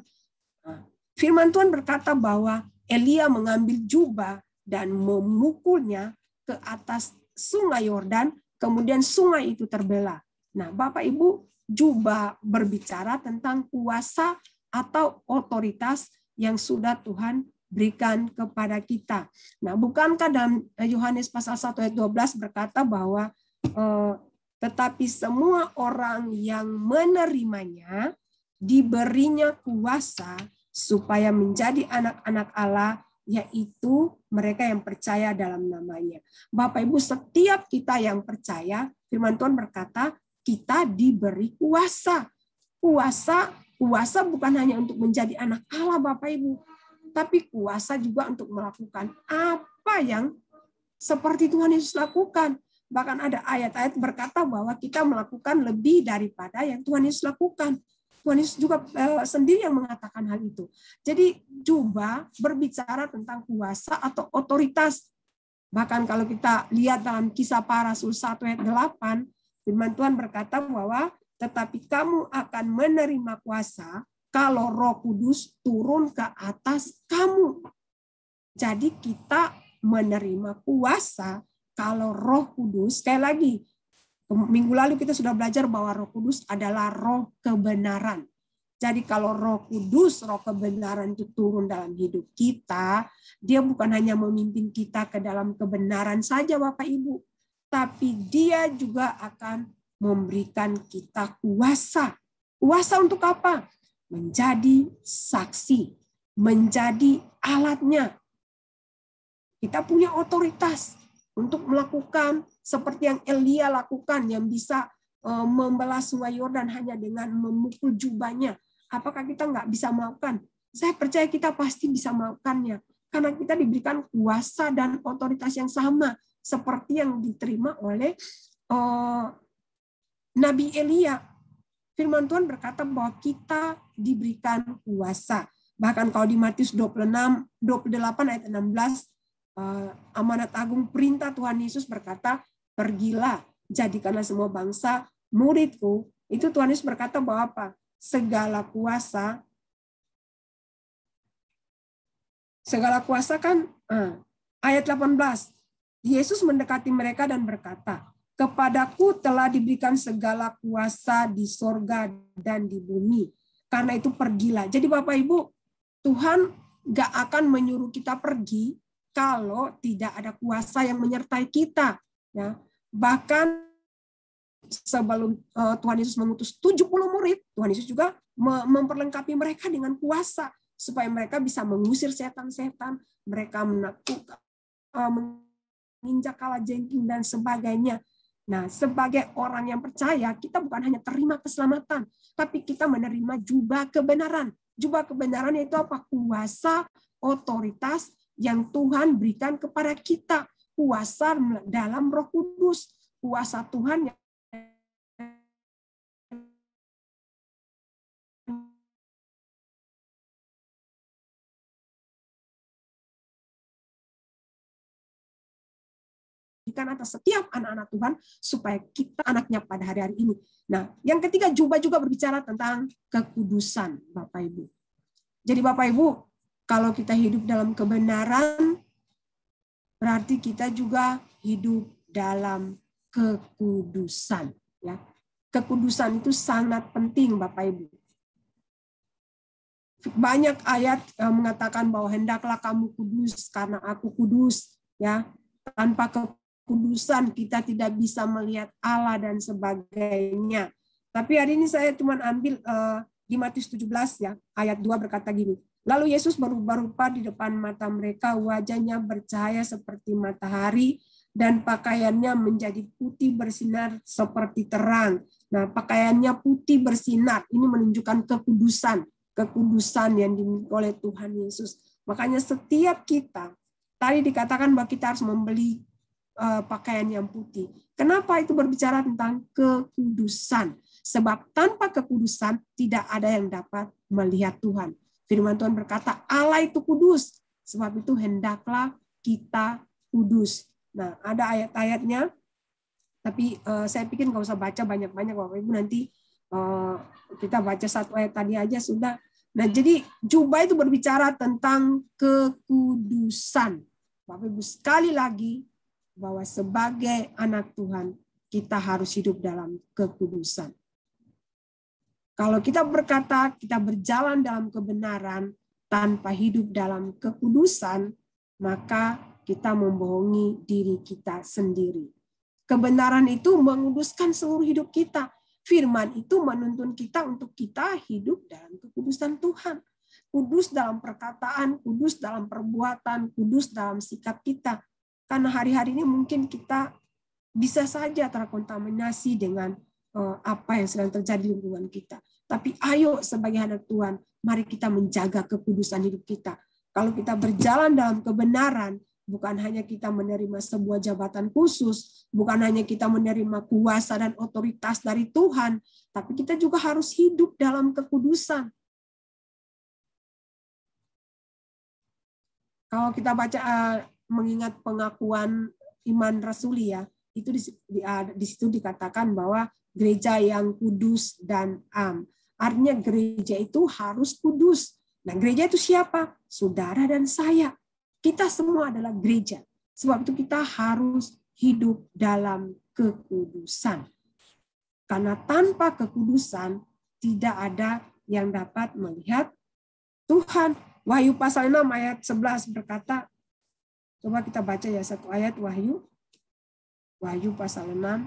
Firman Tuhan berkata bahwa Elia mengambil jubah dan memukulnya ke atas sungai Yordan, kemudian sungai itu terbelah. Nah, Bapak Ibu, jubah berbicara tentang kuasa atau otoritas yang sudah Tuhan berikan kepada kita. Nah, bukankah dalam Yohanes pasal 1 ayat 12 berkata bahwa tetapi semua orang yang menerimanya diberinya kuasa supaya menjadi anak-anak Allah, yaitu mereka yang percaya dalam namanya. Bapak Ibu, setiap kita yang percaya, firman Tuhan berkata, kita diberi kuasa. Kuasa bukan hanya untuk menjadi anak Allah, Bapak Ibu, tapi kuasa juga untuk melakukan apa yang seperti Tuhan Yesus lakukan. Bahkan ada ayat-ayat berkata bahwa kita melakukan lebih daripada yang Tuhan Yesus lakukan. Tuhan Yesus juga sendiri yang mengatakan hal itu. Jadi jubah berbicara tentang kuasa atau otoritas. Bahkan kalau kita lihat dalam Kisah Para Rasul 1 ayat 8, firman Tuhan berkata bahwa tetapi kamu akan menerima kuasa kalau Roh Kudus turun ke atas kamu. Jadi kita menerima kuasa kalau Roh Kudus, sekali lagi, minggu lalu kita sudah belajar bahwa Roh Kudus adalah roh kebenaran. Jadi kalau Roh Kudus, roh kebenaran itu turun dalam hidup kita, dia bukan hanya memimpin kita ke dalam kebenaran saja Bapak Ibu, tapi dia juga akan memberikan kita kuasa. Kuasa untuk apa? Menjadi saksi, menjadi alatnya. Kita punya otoritas untuk melakukan seperti yang Elia lakukan, yang bisa membelah sungai Yordan hanya dengan memukul jubahnya. Apakah kita nggak bisa melakukan? Saya percaya kita pasti bisa melakukannya. Karena kita diberikan kuasa dan otoritas yang sama, seperti yang diterima oleh Nabi Elia. Firman Tuhan berkata bahwa kita diberikan kuasa. Bahkan kalau di Matius 28 ayat 16, amanat agung perintah Tuhan Yesus berkata, pergilah, jadikanlah semua bangsa muridku. Itu Tuhan Yesus berkata bahwa apa? Segala kuasa kan, ayat 18, Yesus mendekati mereka dan berkata, kepadaku telah diberikan segala kuasa di sorga dan di bumi. Karena itu pergilah. Jadi Bapak Ibu, Tuhan gak akan menyuruh kita pergi kalau tidak ada kuasa yang menyertai kita. Ya. Bahkan sebelum Tuhan Yesus mengutus 70 murid, Tuhan Yesus juga memperlengkapi mereka dengan kuasa supaya mereka bisa mengusir setan-setan, mereka menakutkan, menginjak kalajengking dan sebagainya. Nah, sebagai orang yang percaya, kita bukan hanya terima keselamatan, tapi kita menerima jubah kebenaran. Jubah kebenaran itu apa? Kuasa, otoritas yang Tuhan berikan kepada kita. Kuasa dalam Roh Kudus. Kuasa Tuhan yang atas setiap anak-anak Tuhan supaya kita anaknya pada hari-hari ini. Nah, yang ketiga, jubah juga berbicara tentang kekudusan, Bapak Ibu. Jadi Bapak Ibu, kalau kita hidup dalam kebenaran, berarti kita juga hidup dalam kekudusan. Ya, kekudusan itu sangat penting, Bapak Ibu. Banyak ayat mengatakan bahwa hendaklah kamu kudus karena aku kudus. Ya, tanpa kekudusan kita tidak bisa melihat Allah dan sebagainya. Tapi hari ini saya cuma ambil di Matius 17 ya, ayat 2 berkata gini. Lalu Yesus berubah rupa di depan mata mereka, wajahnya bercahaya seperti matahari, dan pakaiannya menjadi putih bersinar seperti terang. Nah, pakaiannya putih bersinar, ini menunjukkan kekudusan yang dimiliki oleh Tuhan Yesus. Makanya setiap kita, tadi dikatakan bahwa kita harus membeli pakaian yang putih. Kenapa itu berbicara tentang kekudusan? Sebab tanpa kekudusan tidak ada yang dapat melihat Tuhan. Firman Tuhan berkata, Allah itu kudus. Sebab itu hendaklah kita kudus. Nah, ada ayat-ayatnya, tapi saya pikir nggak usah baca banyak-banyak, Bapak Ibu, nanti kita baca satu ayat tadi aja sudah. Nah, jadi jubah itu berbicara tentang kekudusan. Bapak Ibu, sekali lagi, bahwa sebagai anak Tuhan, kita harus hidup dalam kekudusan. Kalau kita berkata, kita berjalan dalam kebenaran, tanpa hidup dalam kekudusan, maka kita membohongi diri kita sendiri. Kebenaran itu menguduskan seluruh hidup kita. Firman itu menuntun kita untuk kita hidup dalam kekudusan Tuhan. Kudus dalam perkataan, kudus dalam perbuatan, kudus dalam sikap kita. Karena hari-hari ini mungkin kita bisa saja terkontaminasi dengan apa yang sedang terjadi di lingkungan kita. Tapi ayo sebagai anak Tuhan, mari kita menjaga kekudusan hidup kita. Kalau kita berjalan dalam kebenaran, bukan hanya kita menerima sebuah jabatan khusus, bukan hanya kita menerima kuasa dan otoritas dari Tuhan, tapi kita juga harus hidup dalam kekudusan. Kalau kita baca mengingat pengakuan iman rasuli ya, itu di situ dikatakan bahwa gereja yang kudus dan am. Artinya gereja itu harus kudus. Nah, gereja itu siapa? Saudara dan saya. Kita semua adalah gereja. Sebab itu kita harus hidup dalam kekudusan. Karena tanpa kekudusan tidak ada yang dapat melihat Tuhan. Wahyu pasal 6 ayat 11 berkata, coba kita baca ya satu ayat Wahyu. Wahyu pasal 6.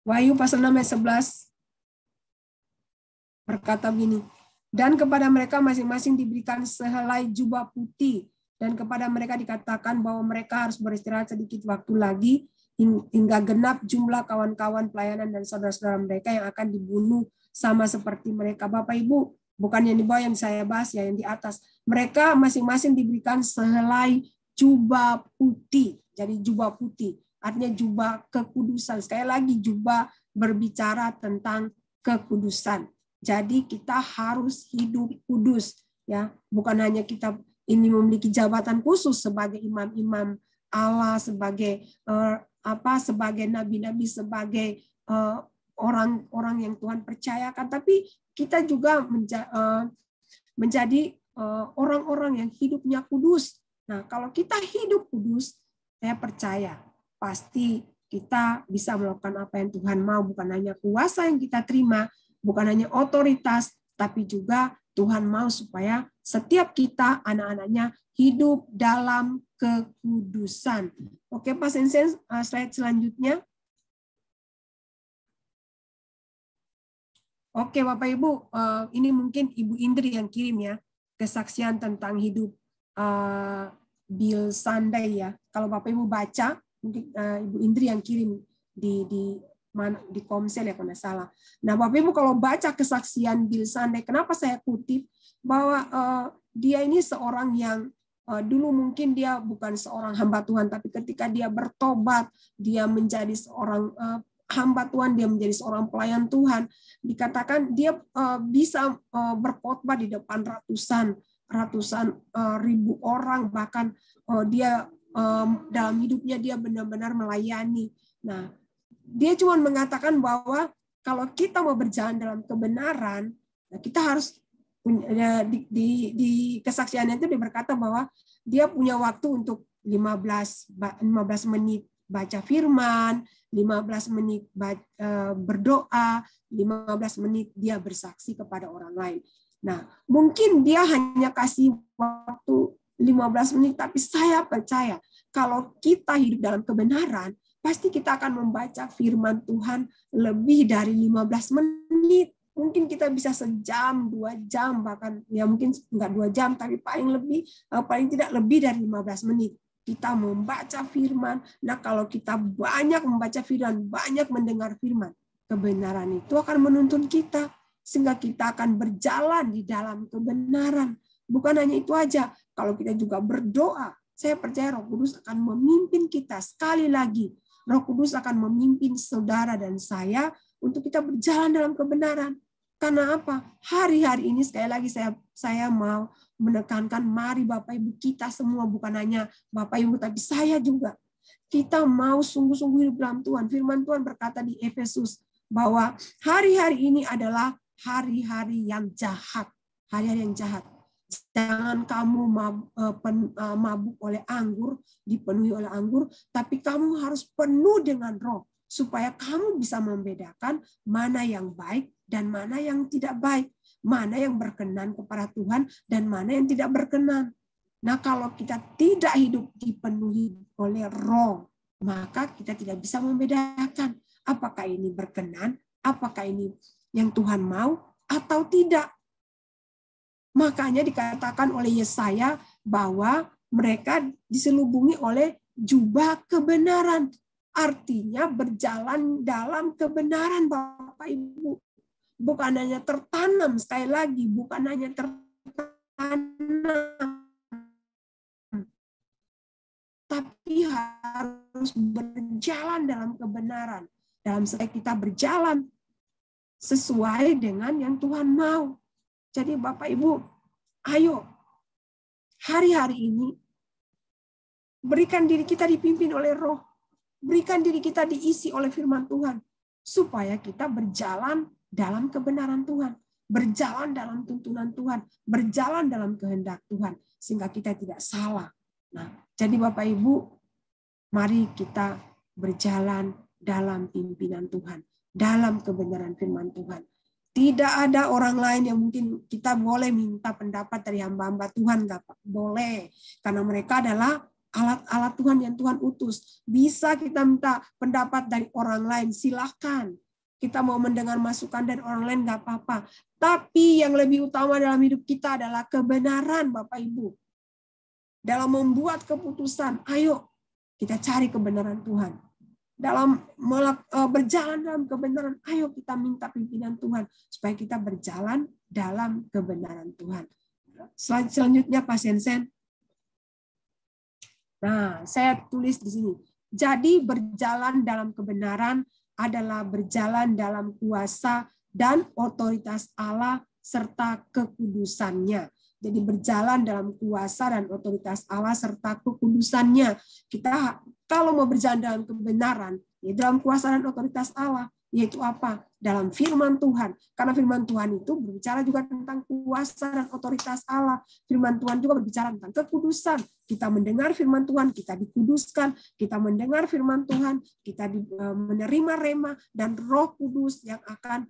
Wahyu pasal 6 ayat 11 berkata begini, dan kepada mereka masing-masing diberikan sehelai jubah putih, dan kepada mereka dikatakan bahwa mereka harus beristirahat sedikit waktu lagi, hingga genap jumlah kawan-kawan pelayanan dan saudara-saudara mereka yang akan dibunuh sama seperti mereka. Bapak Ibu, bukan yang di bawah yang saya bahas ya, yang di atas. Mereka masing-masing diberikan sehelai jubah putih. Jadi jubah putih, artinya jubah kekudusan. Sekali lagi jubah berbicara tentang kekudusan. Jadi kita harus hidup kudus, ya. Bukan hanya kita ini memiliki jabatan khusus sebagai imam-imam Allah, sebagai sebagai nabi-nabi, sebagai orang-orang yang Tuhan percayakan, tapi kita juga menjadi orang-orang yang hidupnya kudus. Nah, kalau kita hidup kudus, saya percaya pasti kita bisa melakukan apa yang Tuhan mau, bukan hanya kuasa yang kita terima, bukan hanya otoritas, tapi juga Tuhan mau supaya setiap kita, anak-anaknya, hidup dalam kekudusan. Oke, Pak Sensen, slide selanjutnya. Oke, Bapak Ibu, ini mungkin Ibu Indri yang kirim ya, kesaksian tentang hidup Bill Sunday ya. Kalau Bapak Ibu baca, mungkin Ibu Indri yang kirim di Komsel ya kalau nggak salah. Nah, Bapak Ibu kalau baca kesaksian Bill Sunday, kenapa saya kutip bahwa dia ini seorang yang dulu mungkin dia bukan seorang hamba Tuhan, tapi ketika dia bertobat, dia menjadi seorang hamba Tuhan, dia menjadi seorang pelayan Tuhan. Dikatakan dia bisa berkhotbah di depan ratusan ribu orang, bahkan dia dalam hidupnya dia benar-benar melayani. Nah, dia cuma mengatakan bahwa kalau kita mau berjalan dalam kebenaran, kita harus di kesaksiannya itu dia berkata bahwa dia punya waktu untuk 15 menit baca firman, 15 menit berdoa, 15 menit dia bersaksi kepada orang lain. Nah, mungkin dia hanya kasih waktu 15 menit, tapi saya percaya kalau kita hidup dalam kebenaran, pasti kita akan membaca firman Tuhan lebih dari 15 menit. Mungkin kita bisa sejam, 2 jam, bahkan ya mungkin enggak 2 jam, tapi paling tidak lebih dari 15 menit. Kita membaca firman. Nah, kalau kita banyak membaca firman, banyak mendengar firman, kebenaran itu akan menuntun kita. Sehingga kita akan berjalan di dalam kebenaran. Bukan hanya itu aja. Kalau kita juga berdoa, saya percaya Roh Kudus akan memimpin kita. Sekali lagi, Roh Kudus akan memimpin saudara dan saya untuk kita berjalan dalam kebenaran. Karena apa? Hari-hari ini sekali lagi saya mau menekankan, mari Bapak Ibu kita semua, bukan hanya Bapak Ibu, tapi saya juga. Kita mau sungguh-sungguh hidup dalam Tuhan. Firman Tuhan berkata di Efesus bahwa hari-hari ini adalah hari-hari yang jahat. Hari-hari yang jahat. Jangan kamu mabuk oleh anggur, dipenuhi oleh anggur, tapi kamu harus penuh dengan Roh, supaya kamu bisa membedakan mana yang baik dan mana yang tidak baik, mana yang berkenan kepada Tuhan dan mana yang tidak berkenan. Nah, kalau kita tidak hidup dipenuhi oleh Roh, maka kita tidak bisa membedakan apakah ini berkenan, apakah ini yang Tuhan mau atau tidak. Makanya dikatakan oleh Yesaya bahwa mereka diselubungi oleh jubah kebenaran. Artinya berjalan dalam kebenaran, Bapak Ibu. Bukan hanya tertanam, sekali lagi, bukan hanya tertanam, tapi harus berjalan dalam kebenaran. Dalam setiap kita berjalan sesuai dengan yang Tuhan mau. Jadi Bapak Ibu, ayo hari-hari ini berikan diri kita dipimpin oleh Roh. Berikan diri kita diisi oleh firman Tuhan. Supaya kita berjalan dalam kebenaran Tuhan. Berjalan dalam tuntunan Tuhan. Berjalan dalam kehendak Tuhan. Sehingga kita tidak salah. Nah, jadi Bapak Ibu, mari kita berjalan dalam pimpinan Tuhan. Dalam kebenaran firman Tuhan. Tidak ada orang lain yang mungkin kita boleh minta pendapat dari hamba-hamba Tuhan. Nggak boleh. Karena mereka adalah alat-alat Tuhan yang Tuhan utus. Bisa kita minta pendapat dari orang lain, silakan. Kita mau mendengar masukan dari orang lain, nggak apa-apa. Tapi yang lebih utama dalam hidup kita adalah kebenaran, Bapak Ibu. Dalam membuat keputusan, ayo kita cari kebenaran Tuhan. Dalam berjalan dalam kebenaran, ayo kita minta pimpinan Tuhan supaya kita berjalan dalam kebenaran Tuhan. Selanjutnya Pak Sensen. Nah, saya tulis di sini. Jadi berjalan dalam kebenaran adalah berjalan dalam kuasa dan otoritas Allah serta kekudusannya. Jadi berjalan dalam kuasa dan otoritas Allah serta kekudusannya. Kita kalau mau berjalan dalam kebenaran, ya dalam kuasa dan otoritas Allah, yaitu apa? Dalam firman Tuhan. Karena firman Tuhan itu berbicara juga tentang kuasa dan otoritas Allah. Firman Tuhan juga berbicara tentang kekudusan. Kita mendengar firman Tuhan, kita dikuduskan. Kita mendengar firman Tuhan, kita menerima rema dan Roh Kudus yang akan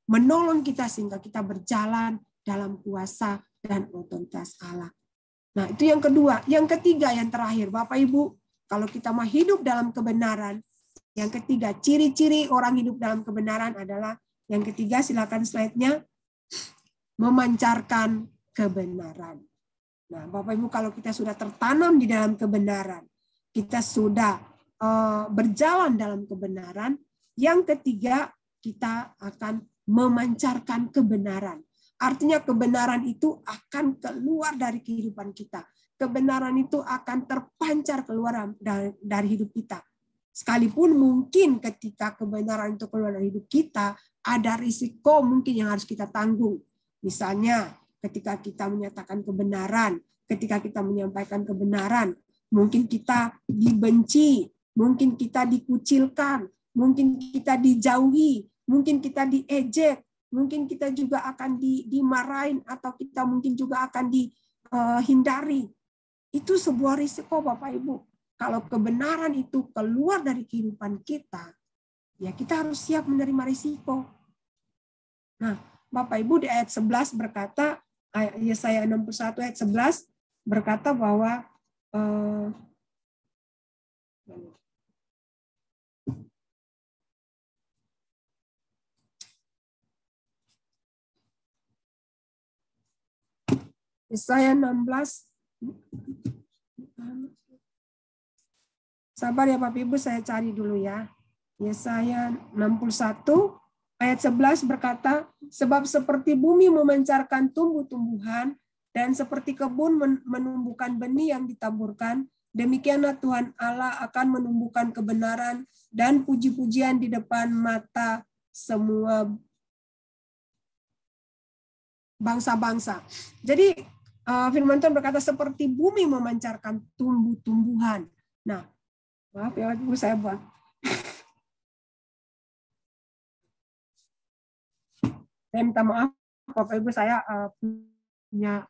menolong kita sehingga kita berjalan dalam kuasa dan otoritas Allah. Nah, itu yang kedua. Yang ketiga, yang terakhir, Bapak Ibu, kalau kita mau hidup dalam kebenaran, yang ketiga, ciri-ciri orang hidup dalam kebenaran adalah, yang ketiga, silakan slide-nya, memancarkan kebenaran. Nah, Bapak Ibu, kalau kita sudah tertanam di dalam kebenaran, kita sudah berjalan dalam kebenaran, yang ketiga, kita akan memancarkan kebenaran. Artinya kebenaran itu akan keluar dari kehidupan kita. Kebenaran itu akan terpancar keluar dari hidup kita. Sekalipun mungkin ketika kebenaran itu keluar dari hidup kita, ada risiko mungkin yang harus kita tanggung. Misalnya ketika kita menyatakan kebenaran, ketika kita menyampaikan kebenaran, mungkin kita dibenci, mungkin kita dikucilkan, mungkin kita dijauhi, mungkin kita diejek, mungkin kita juga akan dimarahin, atau kita mungkin juga akan dihindari. Itu sebuah risiko, Bapak Ibu. Kalau kebenaran itu keluar dari kehidupan kita, ya kita harus siap menerima risiko. Nah, Bapak Ibu di ayat 11 berkata, Yesaya 61 ayat 11 berkata bahwa Yesaya 16. Sabar ya Bapak Ibu, saya cari dulu ya. Yesaya 61 ayat 11 berkata, sebab seperti bumi memancarkan tumbuh-tumbuhan dan seperti kebun menumbuhkan benih yang ditaburkan, demikianlah Tuhan Allah akan menumbuhkan kebenaran dan puji-pujian di depan mata semua bangsa-bangsa. Jadi firman Tuhan berkata seperti bumi memancarkan tumbuh-tumbuhan. Nah, maaf ya Ibu, saya buat. Saya minta maaf Bapak Ibu, saya punya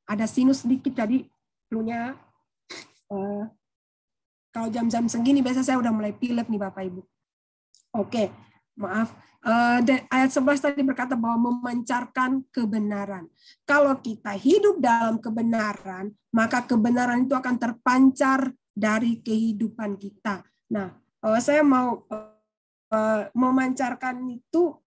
ada sinus sedikit, jadi flu-nya kalau jam-jam segini biasa saya udah mulai pilek nih Bapak Ibu. Oke, maaf. Ayat 11 tadi berkata bahwa memancarkan kebenaran. Kalau kita hidup dalam kebenaran, maka kebenaran itu akan terpancar dari kehidupan kita. Nah, saya mau memancarkan itu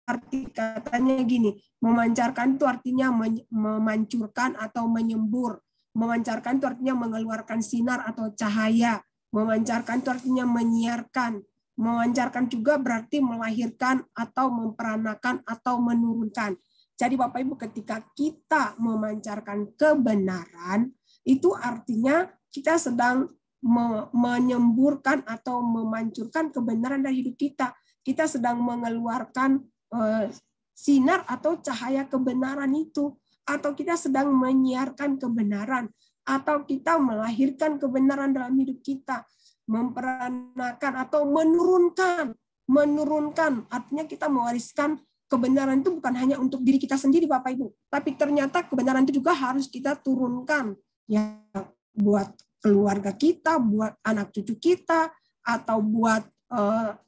arti katanya gini, memancarkan itu artinya memancurkan atau menyembur. Memancarkan itu artinya mengeluarkan sinar atau cahaya. Memancarkan itu artinya menyiarkan. Memancarkan juga berarti melahirkan atau memperanakan atau menurunkan. Jadi Bapak Ibu, ketika kita memancarkan kebenaran, itu artinya kita sedang menyemburkan atau memancurkan kebenaran dari hidup kita. Kita sedang mengeluarkan sinar atau cahaya kebenaran itu, atau kita sedang menyiarkan kebenaran, atau kita melahirkan kebenaran dalam hidup kita, memperanakan atau menurunkan artinya kita mewariskan kebenaran itu bukan hanya untuk diri kita sendiri Bapak Ibu, tapi ternyata kebenaran itu juga harus kita turunkan ya buat keluarga kita, buat anak cucu kita, atau buat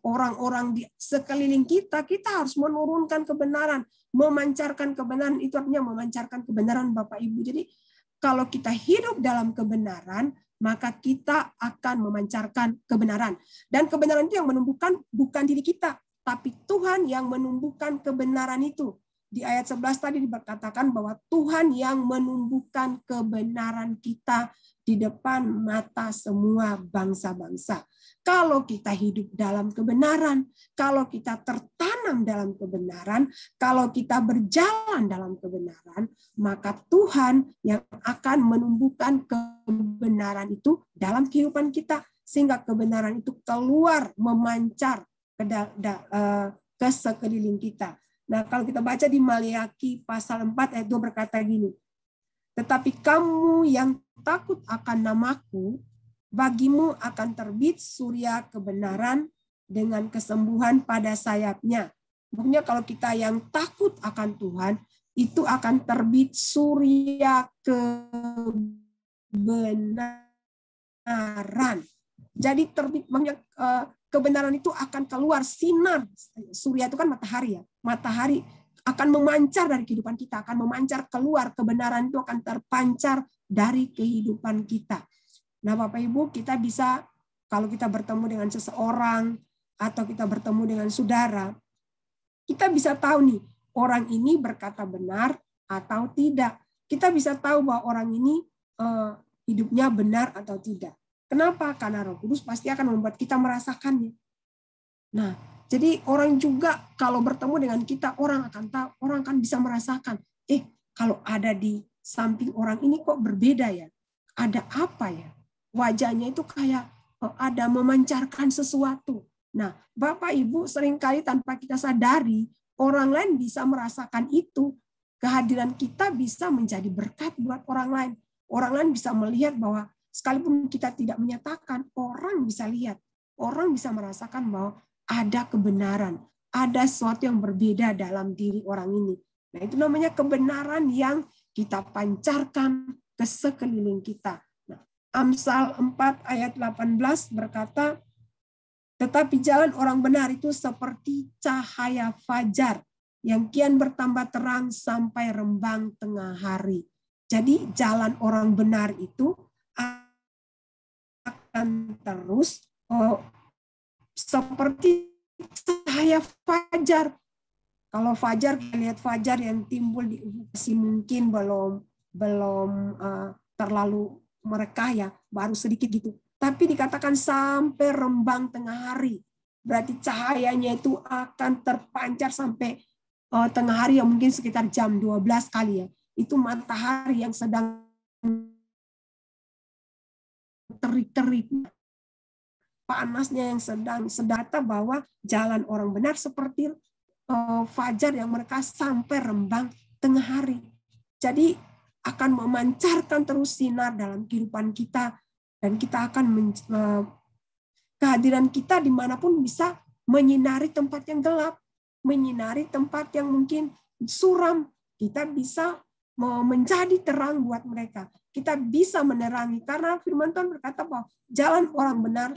orang-orang di sekeliling kita. Kita harus menurunkan kebenaran, memancarkan kebenaran, itu artinya memancarkan kebenaran Bapak Ibu. Jadi kalau kita hidup dalam kebenaran, maka kita akan memancarkan kebenaran. Dan kebenaran itu yang menumbuhkan bukan diri kita, tapi Tuhan yang menumbuhkan kebenaran itu. Di ayat 11 tadi dikatakan bahwa Tuhan yang menumbuhkan kebenaran kita di depan mata semua bangsa-bangsa. Kalau kita hidup dalam kebenaran, kalau kita tertanam dalam kebenaran, kalau kita berjalan dalam kebenaran, maka Tuhan yang akan menumbuhkan kebenaran itu dalam kehidupan kita, sehingga kebenaran itu keluar, memancar ke sekeliling kita. Nah, kalau kita baca di Maliaki pasal 4 ayat 2 berkata gini, tetapi kamu yang takut akan namaku, bagimu akan terbit surya kebenaran dengan kesembuhan pada sayapnya. Maksudnya kalau kita yang takut akan Tuhan, itu akan terbit surya kebenaran. Jadi terbit banyak kebenaran itu akan keluar sinar. Surya itu kan matahari ya. Matahari akan memancar dari kehidupan kita, akan memancar keluar, kebenaran itu akan terpancar dari kehidupan kita. Nah, Bapak Ibu, kita bisa kalau kita bertemu dengan seseorang atau kita bertemu dengan saudara, kita bisa tahu nih, orang ini berkata benar atau tidak. Kita bisa tahu bahwa orang ini hidupnya benar atau tidak. Kenapa? Karena Roh Kudus pasti akan membuat kita merasakannya. Nah, jadi orang juga kalau bertemu dengan kita, orang akan tahu, orang akan bisa merasakan, kalau ada di samping orang ini kok berbeda ya? Ada apa ya? Wajahnya itu kayak ada memancarkan sesuatu. Nah, Bapak Ibu seringkali tanpa kita sadari, orang lain bisa merasakan itu. Kehadiran kita bisa menjadi berkat buat orang lain. Orang lain bisa melihat bahwa sekalipun kita tidak menyatakan, orang bisa lihat. Orang bisa merasakan bahwa ada kebenaran, ada sesuatu yang berbeda dalam diri orang ini. Nah, itu namanya kebenaran yang kita pancarkan ke sekeliling kita. Nah, Amsal 4 ayat 18 berkata, tetapi jalan orang benar itu seperti cahaya fajar yang kian bertambah terang sampai rembang tengah hari. Jadi jalan orang benar itu akan terus seperti cahaya fajar. Kalau fajar, kita lihat fajar yang timbul di ufuk mungkin belum belum terlalu merekah ya, baru sedikit gitu. Tapi dikatakan sampai rembang tengah hari. Berarti cahayanya itu akan terpancar sampai tengah hari yang mungkin sekitar jam 12 kali ya. Itu matahari yang sedang terik-terik. Panasnya yang sedang sedata bahwa jalan orang benar seperti fajar yang mereka sampai rembang tengah hari. Jadi akan memancarkan terus sinar dalam kehidupan kita, dan kita akan kehadiran kita dimanapun bisa menyinari tempat yang gelap, menyinari tempat yang mungkin suram. Kita bisa menjadi terang buat mereka. Kita bisa menerangi, karena firman Tuhan berkata bahwa jalan orang benar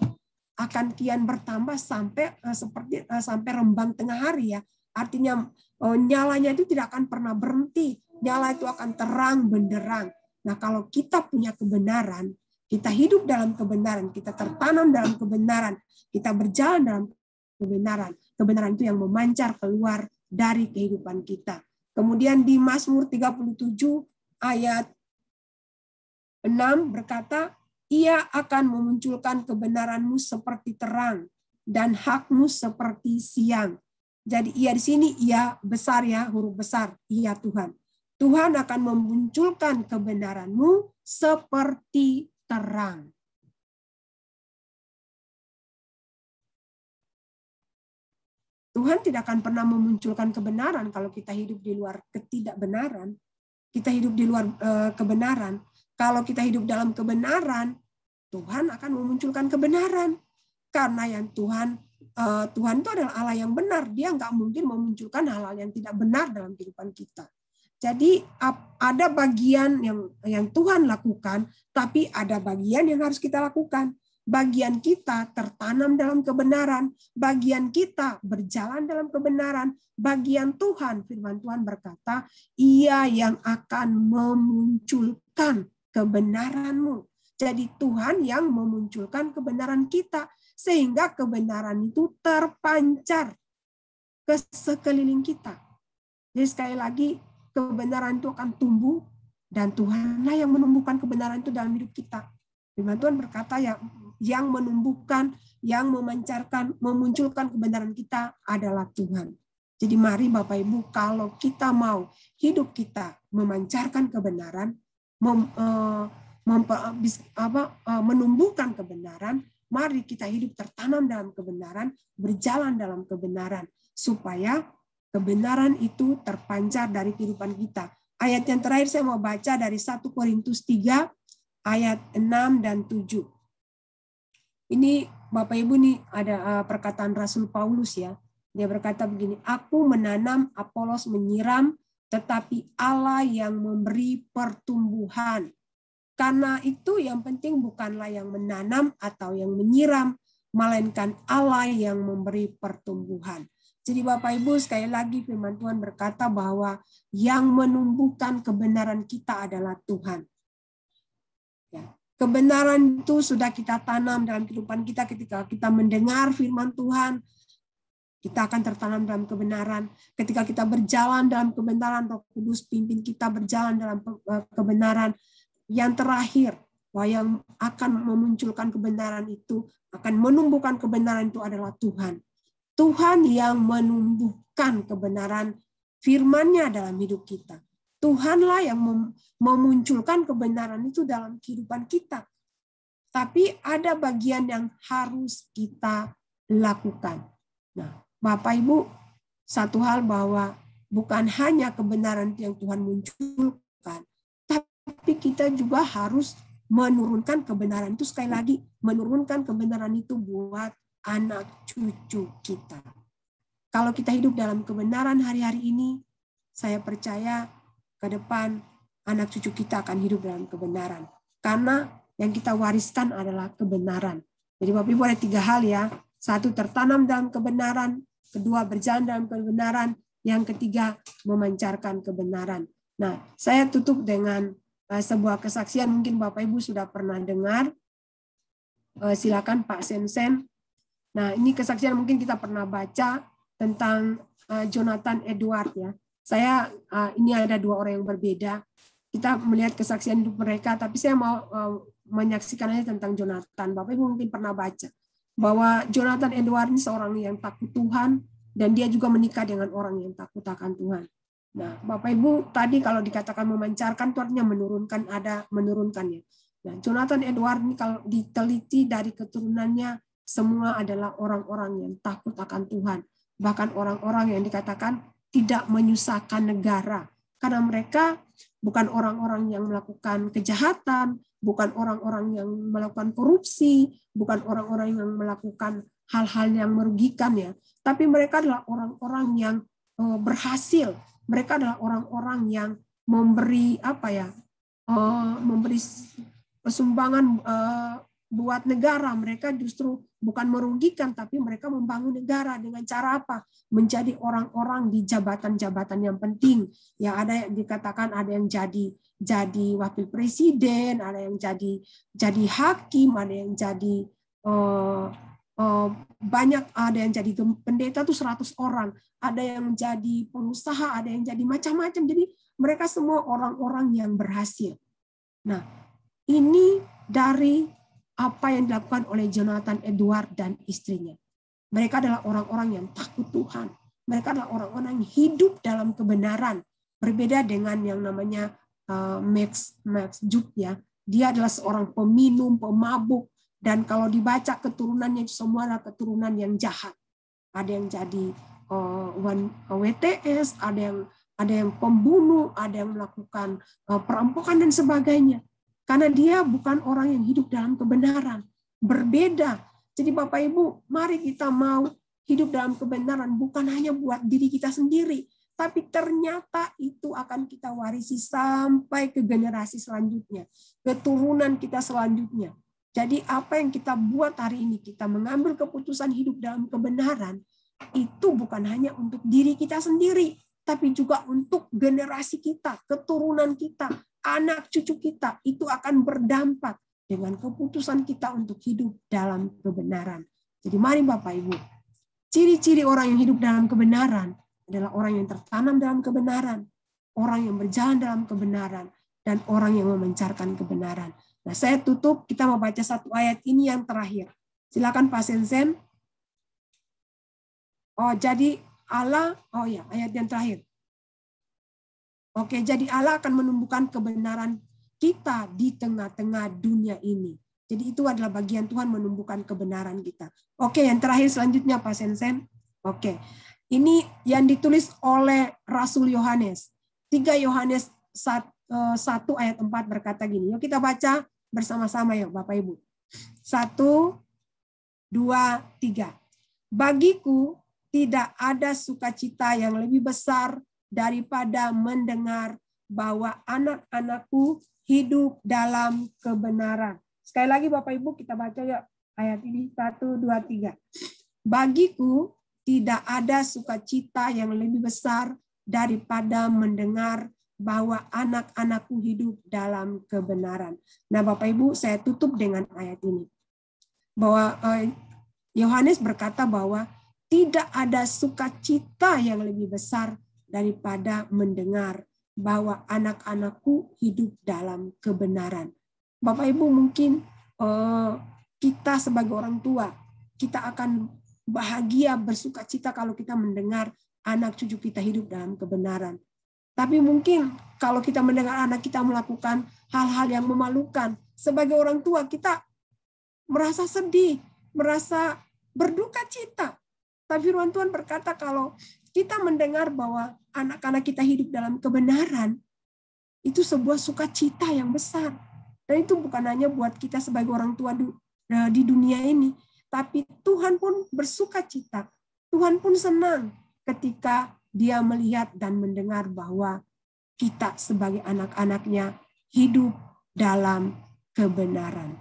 akan kian bertambah sampai sampai rembang tengah hari ya. Artinya nyalanya itu tidak akan pernah berhenti. Nyala itu akan terang benderang. Nah, kalau kita punya kebenaran, kita hidup dalam kebenaran, kita tertanam dalam kebenaran, kita berjalan dalam kebenaran. Kebenaran itu yang memancar keluar dari kehidupan kita. Kemudian di Mazmur 37 ayat 6 berkata, Ia akan memunculkan kebenaranmu seperti terang dan hakmu seperti siang. Jadi ia di sini, ia besar ya, huruf besar, ia Tuhan. Tuhan akan memunculkan kebenaranmu seperti terang. Tuhan tidak akan pernah memunculkan kebenaran kalau kita hidup di luar ketidakbenaran. Kita hidup di luar kebenaran. Kalau kita hidup dalam kebenaran, Tuhan akan memunculkan kebenaran. Karena yang Tuhan itu adalah Allah yang benar. Dia nggak mungkin memunculkan hal-hal yang tidak benar dalam kehidupan kita. Jadi ada bagian yang Tuhan lakukan, tapi ada bagian yang harus kita lakukan. Bagian kita tertanam dalam kebenaran, bagian kita berjalan dalam kebenaran, bagian Tuhan, firman Tuhan berkata, Ia yang akan memunculkan kebenaranmu. Jadi Tuhan yang memunculkan kebenaran kita, sehingga kebenaran itu terpancar ke sekeliling kita. Jadi sekali lagi, kebenaran itu akan tumbuh, dan Tuhanlah yang menumbuhkan kebenaran itu dalam hidup kita. Firman Tuhan berkata yang menumbuhkan, yang memancarkan, memunculkan kebenaran kita adalah Tuhan. Jadi mari Bapak Ibu, kalau kita mau hidup kita memancarkan kebenaran, menumbuhkan kebenaran, mari kita hidup tertanam dalam kebenaran, berjalan dalam kebenaran, supaya kebenaran itu terpancar dari kehidupan kita. Ayat yang terakhir saya mau baca dari 1 Korintus 3 ayat 6 dan 7. Ini Bapak Ibu nih ada perkataan Rasul Paulus ya. Dia berkata begini, aku menanam, Apolos menyiram, tetapi Allah yang memberi pertumbuhan. Karena itu yang penting bukanlah yang menanam atau yang menyiram, melainkan Allah yang memberi pertumbuhan. Jadi Bapak Ibu, sekali lagi firman Tuhan berkata bahwa yang menumbuhkan kebenaran kita adalah Tuhan. Ya. Kebenaran itu sudah kita tanam dalam kehidupan kita ketika kita mendengar firman Tuhan. Kita akan tertanam dalam kebenaran. Ketika kita berjalan dalam kebenaran, Roh Kudus pimpin kita berjalan dalam kebenaran. Yang terakhir, bahwa yang akan memunculkan kebenaran itu, akan menumbuhkan kebenaran itu adalah Tuhan. Tuhan yang menumbuhkan kebenaran firman-Nya dalam hidup kita. Tuhanlah yang memunculkan kebenaran itu dalam kehidupan kita. Tapi ada bagian yang harus kita lakukan. Nah, Bapak Ibu, satu hal bahwa bukan hanya kebenaran yang Tuhan munculkan, tapi kita juga harus menurunkan kebenaran itu, sekali lagi menurunkan kebenaran itu buat anak cucu kita. Kalau kita hidup dalam kebenaran hari-hari ini, saya percaya ke depan anak cucu kita akan hidup dalam kebenaran. Karena yang kita wariskan adalah kebenaran. Jadi Bapak Ibu ada 3 hal ya. 1, tertanam dalam kebenaran. 2, berjalan dalam kebenaran. Yang 3, memancarkan kebenaran. Nah, saya tutup dengan sebuah kesaksian, mungkin Bapak Ibu sudah pernah dengar. Silakan Pak Sensen. Nah, ini kesaksian mungkin kita pernah baca tentang Jonathan Edward ya. Ini ada 2 orang yang berbeda. kita melihat kesaksian hidup mereka, tapi saya mau menyaksikan aja tentang Jonathan. Bapak Ibu mungkin pernah baca bahwa Jonathan Edward ini seorang yang takut Tuhan, dan dia juga menikah dengan orang yang takut akan Tuhan. Nah, Bapak Ibu tadi kalau dikatakan memancarkan, itu artinya menurunkannya. Nah, Jonathan Edward ini kalau diteliti dari keturunannya, semua adalah orang-orang yang takut akan Tuhan. Bahkan orang-orang yang dikatakan tidak menyusahkan negara. Karena mereka bukan orang-orang yang melakukan kejahatan, bukan orang-orang yang melakukan korupsi, bukan orang-orang yang melakukan hal-hal yang merugikan ya. Tapi mereka adalah orang-orang yang berhasil. Mereka adalah orang-orang yang memberi memberi sumbangan buat negara. Mereka justru bukan merugikan, tapi mereka membangun negara dengan cara apa? Menjadi orang-orang di jabatan-jabatan yang penting. Yang ada yang dikatakan ada yang jadi wakil presiden, ada yang jadi hakim, ada yang jadi banyak, ada yang jadi pendeta tuh 100 orang, ada yang jadi pengusaha, ada yang jadi macam-macam. Jadi mereka semua orang-orang yang berhasil. Nah, ini dari apa yang dilakukan oleh Jonathan Edward dan istrinya. Mereka adalah orang-orang yang takut Tuhan. Mereka adalah orang-orang yang hidup dalam kebenaran. Berbeda dengan yang namanya Max Jup ya. Dia adalah seorang peminum, pemabuk, dan kalau dibaca keturunannya itu semua adalah keturunan yang jahat. Ada yang jadi WTS, ada yang pembunuh, ada yang melakukan perampokan dan sebagainya. Karena dia bukan orang yang hidup dalam kebenaran. Berbeda. Jadi Bapak Ibu, mari kita mau hidup dalam kebenaran bukan hanya buat diri kita sendiri, tapi ternyata itu akan kita warisi sampai ke generasi selanjutnya, keturunan kita selanjutnya. Jadi apa yang kita buat hari ini, kita mengambil keputusan hidup dalam kebenaran, itu bukan hanya untuk diri kita sendiri, tapi juga untuk generasi kita, keturunan kita, anak cucu kita. Itu akan berdampak dengan keputusan kita untuk hidup dalam kebenaran. Jadi mari Bapak Ibu, ciri-ciri orang yang hidup dalam kebenaran adalah orang yang tertanam dalam kebenaran, orang yang berjalan dalam kebenaran, dan orang yang memancarkan kebenaran. Nah, saya tutup, kita mau baca satu ayat ini yang terakhir. Silakan Pak Sensen. Oh, jadi Allah, ayat yang terakhir. Oke, jadi Allah akan menumbuhkan kebenaran kita di tengah-tengah dunia ini. Jadi itu adalah bagian Tuhan menumbuhkan kebenaran kita. Oke, yang terakhir selanjutnya Pak Sensen. Oke, ini yang ditulis oleh Rasul Yohanes. 3 Yohanes 1 ayat 4 berkata gini. Yuk kita baca bersama-sama yuk Bapak Ibu. 1, 2, 3. Bagiku tidak ada sukacita yang lebih besar daripada mendengar bahwa anak-anakku hidup dalam kebenaran. Sekali lagi Bapak Ibu kita baca ya ayat ini 1, 2, 3. Bagiku tidak ada sukacita yang lebih besar daripada mendengar bahwa anak-anakku hidup dalam kebenaran. Nah Bapak Ibu saya tutup dengan ayat ini. Bahwa Yohanes berkata bahwa tidak ada sukacita yang lebih besar daripada mendengar bahwa anak-anakku hidup dalam kebenaran. Bapak Ibu mungkin kita sebagai orang tua, kita akan bahagia bersukacita kalau kita mendengar anak cucu kita hidup dalam kebenaran. Tapi mungkin kalau kita mendengar anak kita melakukan hal-hal yang memalukan, sebagai orang tua kita merasa sedih, merasa berduka cita. Tapi firman Tuhan berkata kalau kita mendengar bahwa anak-anak kita hidup dalam kebenaran, itu sebuah sukacita yang besar. Dan itu bukan hanya buat kita sebagai orang tua di dunia ini, tapi Tuhan pun bersukacita. Tuhan pun senang ketika Dia melihat dan mendengar bahwa kita sebagai anak-anaknya hidup dalam kebenaran.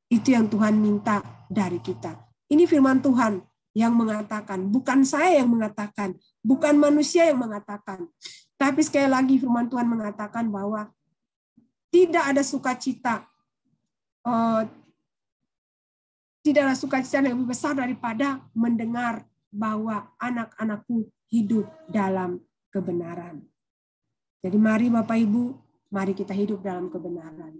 Itu yang Tuhan minta dari kita. Ini firman Tuhan yang mengatakan, bukan saya yang mengatakan, bukan manusia yang mengatakan. Tapi sekali lagi firman Tuhan mengatakan bahwa tidak ada sukacita, tidak ada sukacita yang lebih besar daripada mendengar bahwa anak-anakku hidup dalam kebenaran. Jadi mari Bapak Ibu, mari kita hidup dalam kebenaran.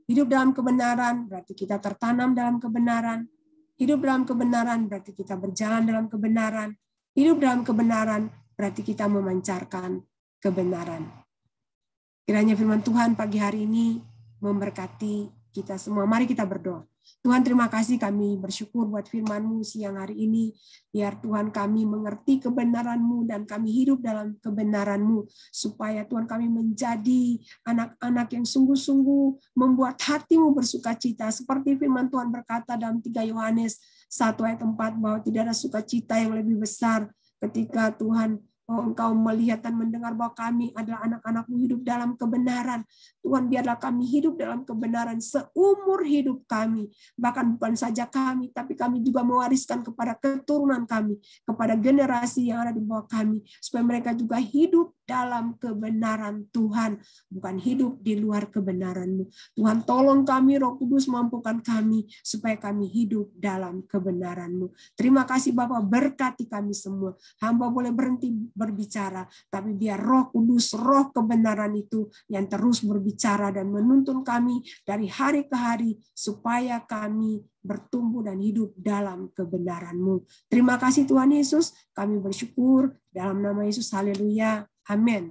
Hidup dalam kebenaran berarti kita tertanam dalam kebenaran. Hidup dalam kebenaran berarti kita berjalan dalam kebenaran. Hidup dalam kebenaran berarti kita memancarkan kebenaran. Kiranya firman Tuhan pagi hari ini memberkati kita semua. Mari kita berdoa. Tuhan, terima kasih, kami bersyukur buat firman-Mu siang hari ini. Biar Tuhan kami mengerti kebenaran-Mu dan kami hidup dalam kebenaran-Mu. Supaya Tuhan kami menjadi anak-anak yang sungguh-sungguh membuat hati-Mu bersukacita. Seperti firman Tuhan berkata dalam 3 Yohanes 1 ayat 4 bahwa tidak ada sukacita yang lebih besar ketika Tuhan Engkau melihat dan mendengar bahwa kami adalah anak-anak-Mu hidup dalam kebenaran. Tuhan, biarlah kami hidup dalam kebenaran seumur hidup kami. Bahkan bukan saja kami, tapi kami juga mewariskan kepada keturunan kami, kepada generasi yang ada di bawah kami, supaya mereka juga hidup dalam kebenaran Tuhan, bukan hidup di luar kebenaran-Mu. Tuhan, tolong kami, Roh Kudus mampukan kami, supaya kami hidup dalam kebenaran-Mu. Terima kasih Bapak, berkati kami semua. Hamba boleh berhenti berbicara, tapi biar Roh Kudus, Roh kebenaran itu yang terus berbicara dan menuntun kami dari hari ke hari, supaya kami bertumbuh dan hidup dalam kebenaran-Mu. Terima kasih Tuhan Yesus, kami bersyukur dalam nama Yesus, haleluya, amin.